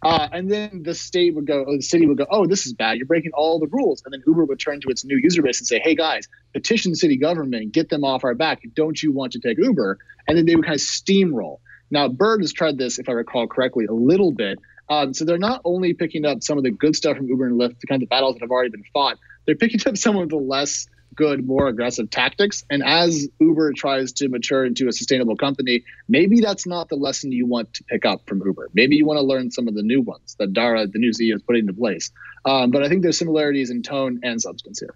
And then the city would go, oh, this is bad. You're breaking all the rules. And then Uber would turn to its new user base and say, hey, guys, petition the city government, get them off our back. Don't you want to take Uber? And then they would kind of steamroll. Now, Bird has tried this, if I recall correctly, a little bit. So they're not only picking up some of the good stuff from Uber and Lyft, the kind of battles that have already been fought, they're picking up some of the less good, more aggressive tactics. And as Uber tries to mature into a sustainable company, maybe that's not the lesson you want to pick up from Uber. Maybe you want to learn some of the new ones that Dara, the new CEO, is putting into place. But I think there's similarities in tone and substance here.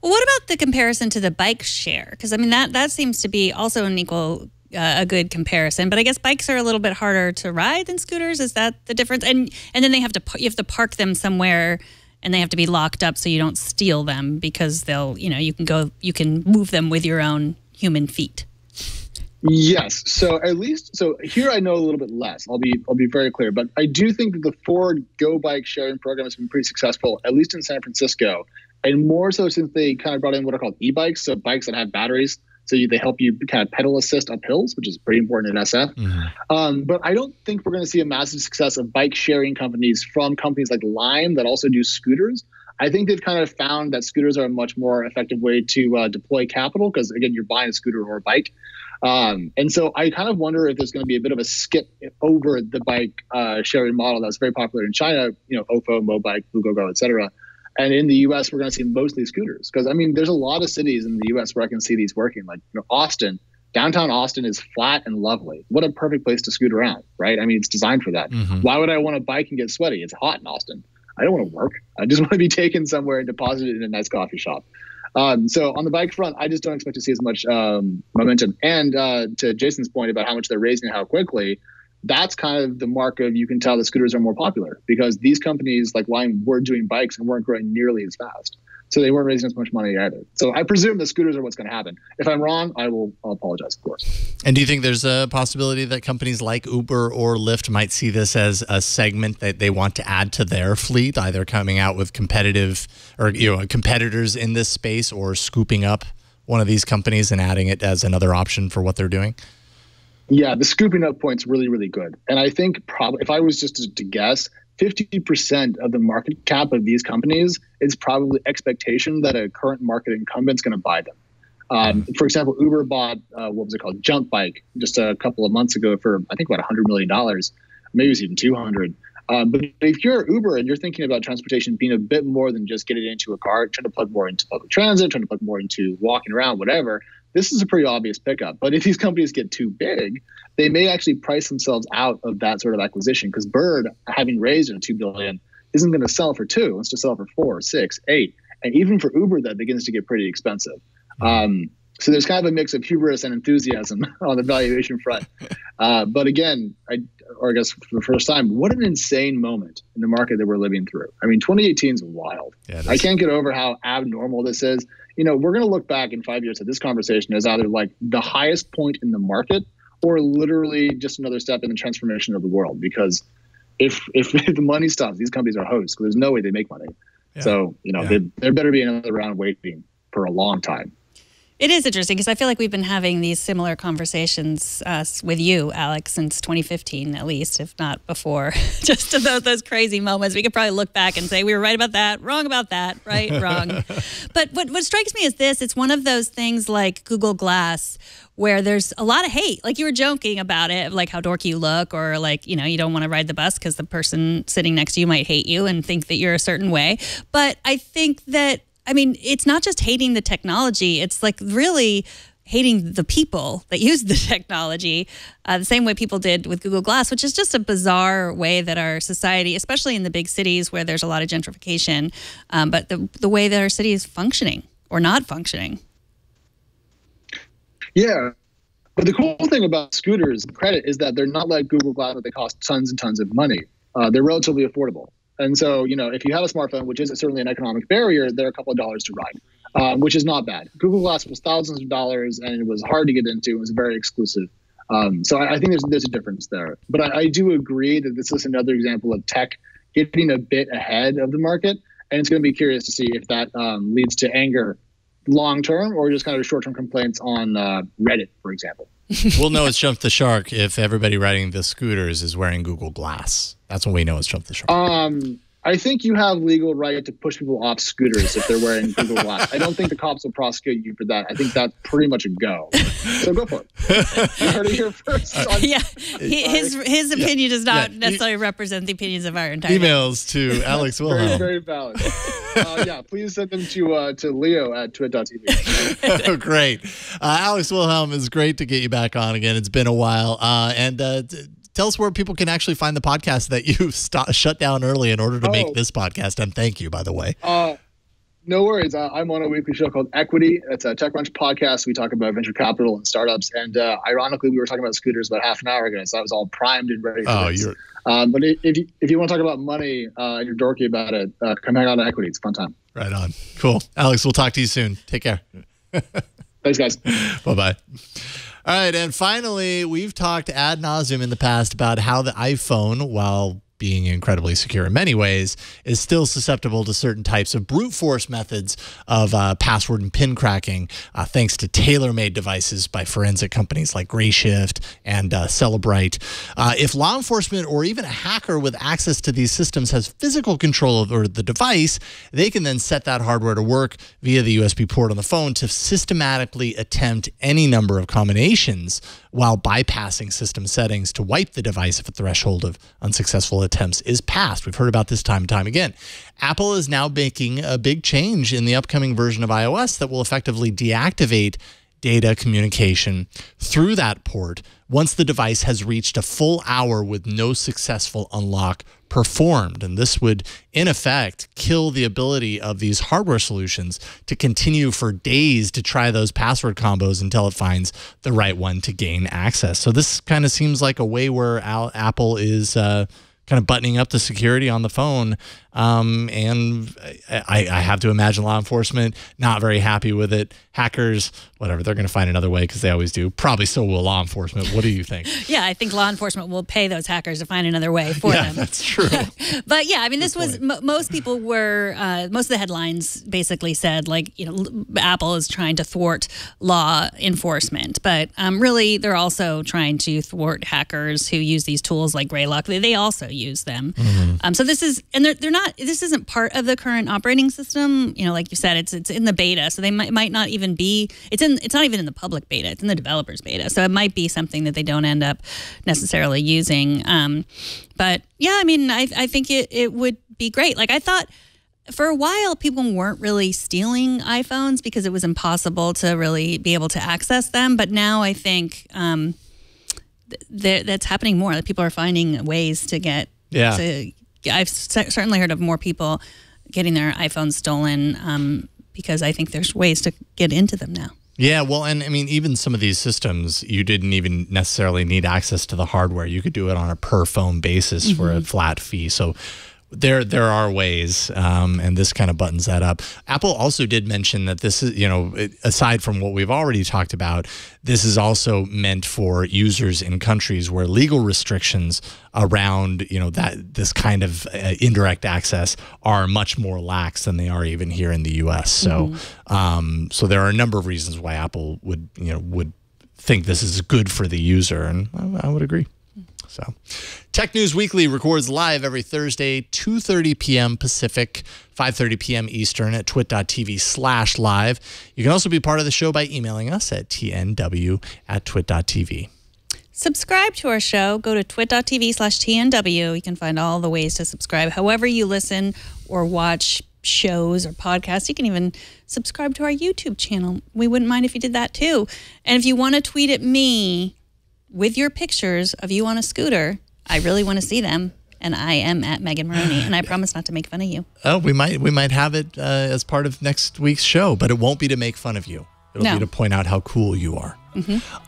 Well, what about the comparison to the bike share? Because, I mean, that seems to be also an equal, a good comparison. But I guess bikes are a little bit harder to ride than scooters. Is that the difference? And then you have to park them somewhere, and they have to be locked up so you don't steal them, because you can move them with your own human feet. Yes. So here I know a little bit less. I'll be very clear, but I do think that the Ford Go Bike sharing program has been pretty successful, at least in San Francisco, and more so since they kind of brought in what are called e-bikes, so bikes that have batteries. So they help you kind of pedal assist up hills, which is pretty important in SF. Mm-hmm. But I don't think we're going to see a massive success of bike sharing companies from companies like Lime that also do scooters. I think they've kind of found that scooters are a much more effective way to deploy capital because, again, you're buying a scooter or a bike. And so I kind of wonder if there's going to be a bit of a skip over the bike sharing model that's very popular in China, Ofo, Mobike, Fugogo, et cetera. And in the U.S., we're going to see mostly scooters because, I mean, there's a lot of cities in the U.S. where I can see these working. Like, you know, Austin, downtown Austin is flat and lovely. What a perfect place to scoot around, right? I mean, it's designed for that. Why would I want to bike and get sweaty? It's hot in Austin. I don't want to work. I just want to be taken somewhere and deposited in a nice coffee shop. So on the bike front, I just don't expect to see as much momentum. And to Jason's point about how much they're raising and how quickly, that's kind of the mark of, you can tell the scooters are more popular because these companies like Lime were doing bikes and weren't growing nearly as fast. So they weren't raising as much money either. So I presume the scooters are what's going to happen. If I'm wrong, I'll apologize, of course. And do you think there's a possibility that companies like Uber or Lyft might see this as a segment that they want to add to their fleet, either coming out with competitive or, you know, competitors in this space, or scooping up one of these companies and adding it as another option for what they're doing? Yeah, the scooping up point's really, really good. And I think probably, if I was just to guess, 50% of the market cap of these companies is probably expectation that a current market incumbent's going to buy them. For example, Uber bought, what was it called? Jump Bike just a couple of months ago for, I think, about $100 million. Maybe it was even 200. But if you're Uber and you're thinking about transportation being a bit more than just getting into a car, trying to plug more into public transit, trying to plug more into walking around, whatever, this is a pretty obvious pickup. But if these companies get too big, they may actually price themselves out of that sort of acquisition, because Bird, having raised $2 billion, isn't going to sell for $2 billion. It's to sell for $4 billion, $6 billion, $8 billion. And even for Uber, that begins to get pretty expensive. So there's kind of a mix of hubris and enthusiasm on the valuation front. But again, I guess for the first time, what an insane moment in the market that we're living through. I mean, 2018 is wild. Yeah, I can't get over how abnormal this is. You know, we're going to look back in 5 years at this conversation as either like the highest point in the market or literally just another step in the transformation of the world. Because if the money stops, these companies are hosts. There's no way they make money. Yeah. So, you know, there better be another round waiting for a long time. It is interesting because I feel like we've been having these similar conversations with you, Alex, since 2015, at least, if not before. Just to those crazy moments. We could probably look back and say we were right about that, wrong about that, right, wrong. But what strikes me is this. It's one of those things like Google Glass where there's a lot of hate. Like you were joking about it, like how dorky you look, or like, you know, you don't want to ride the bus because the person sitting next to you might hate you and think that you're a certain way. But I think that, I mean, it's not just hating the technology. It's like really hating the people that use the technology, the same way people did with Google Glass, which is just a bizarre way that our society, especially in the big cities where there's a lot of gentrification, but the way that our city is functioning or not functioning. Yeah. But the cool thing about scooters, credit, is that they're not like Google Glass, that they cost tons and tons of money. They're relatively affordable. And so, you know, if you have a smartphone, which is certainly an economic barrier, they're a couple of dollars to ride, which is not bad. Google Glass was thousands of dollars, and it was hard to get into. It was very exclusive. So I think there's a difference there. But I do agree that this is another example of tech getting a bit ahead of the market. And it's going to be curious to see if that leads to anger long-term or just kind of short-term complaints on Reddit, for example. We'll know it's jumped the shark if everybody riding the scooters is wearing Google Glass. That's when we know it's jumped the shark. I think you have legal right to push people off scooters if they're wearing Google Glass. I don't think the cops will prosecute you for that. I think that's pretty much a go. So go for it. You heard it here first. His opinion does not necessarily represent the opinions of our entire emails to Alex Wilhelm. Very valid. Please send them to Leo at twit.tv. Oh, great. Alex Wilhelm, it's great to get you back on again. It's been a while. Tell us where people can actually find the podcast that you shut down early in order to make this podcast. And thank you, by the way. No worries. I'm on a weekly show called Equity. It's a TechCrunch podcast. We talk about venture capital and startups. And ironically, we were talking about scooters about half an hour ago. So I was all primed and ready for this. But if you want to talk about money and you're dorky about it, come hang out on Equity. It's a fun time. Right on. Cool. Alex, we'll talk to you soon. Take care. Thanks, guys. Bye-bye. All right, and finally, we've talked ad nauseum in the past about how the iPhone, while being incredibly secure in many ways, is still susceptible to certain types of brute force methods of password and PIN cracking, thanks to tailor-made devices by forensic companies like Grayshift and Celebrite. If law enforcement or even a hacker with access to these systems has physical control over the device, they can then set that hardware to work via the USB port on the phone to systematically attempt any number of combinations while bypassing system settings to wipe the device if a threshold of unsuccessful attempts is passed. We've heard about this time and time again. Apple is now making a big change in the upcoming version of iOS that will effectively deactivate data communication through that port once the device has reached a full hour with no successful unlock performed. And this would, in effect, kill the ability of these hardware solutions to continue for days to try those password combos until it finds the right one to gain access. So this kind of seems like a way where Apple is kind of buttoning up the security on the phone. And I have to imagine law enforcement not very happy with it. Hackers, whatever, they're going to find another way because they always do. Probably so will law enforcement. What do you think? Yeah, I think law enforcement will pay those hackers to find another way for them. That's true. But yeah, I mean, this was most people were most of the headlines basically said like, you know, Apple is trying to thwart law enforcement, but really they're also trying to thwart hackers who use these tools like Greylock. They also use them. So this is, and they're not. This isn't part of the current operating system. You know, like you said, it's in the beta, so they might not even be. It's not even in the public beta. It's in the developers beta, so it might be something that they don't end up necessarily using. But yeah, I mean, I think it would be great. Like I thought. For a while, people weren't really stealing iPhones because it was impossible to really be able to access them. But now I think that's happening more. That people are finding ways to get. Yeah. I've certainly heard of more people getting their iPhones stolen because I think there's ways to get into them now. Yeah, well, and I mean, even some of these systems, you didn't even necessarily need access to the hardware. You could do it on a per phone basis for a flat fee. So there are ways, and this kind of buttons that up. Apple also did mention that this is, you know, aside from what we've already talked about, this is also meant for users in countries where legal restrictions around, you know, that this kind of indirect access are much more lax than they are even here in the U.S. So, so there are a number of reasons why Apple would think this is good for the user, and I would agree. So, Tech News Weekly records live every Thursday, 2:30 p.m. Pacific, 5:30 p.m. Eastern at twit.tv/live. You can also be part of the show by emailing us at tnw@twit.tv. Subscribe to our show. Go to twit.tv/tnw. You can find all the ways to subscribe. However you listen or watch shows or podcasts, you can even subscribe to our YouTube channel. We wouldn't mind if you did that too. And if you want to tweet at me with your pictures of you on a scooter, I really want to see them. And I am at Megan Maroney, and I promise not to make fun of you. Oh, we might have it as part of next week's show, but it won't be to make fun of you. It'll be to point out how cool you are.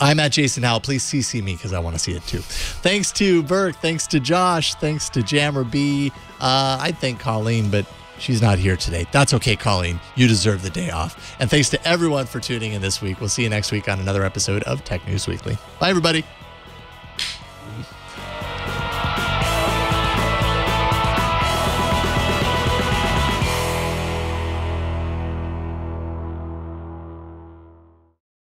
I'm at Jason Howell. Please CC me because I want to see it too. Thanks to Burke. Thanks to Josh. Thanks to Jammer B. I'd thank Colleen, but she's not here today. That's okay, Colleen. You deserve the day off. And thanks to everyone for tuning in this week. We'll see you next week on another episode of Tech News Weekly. Bye, everybody.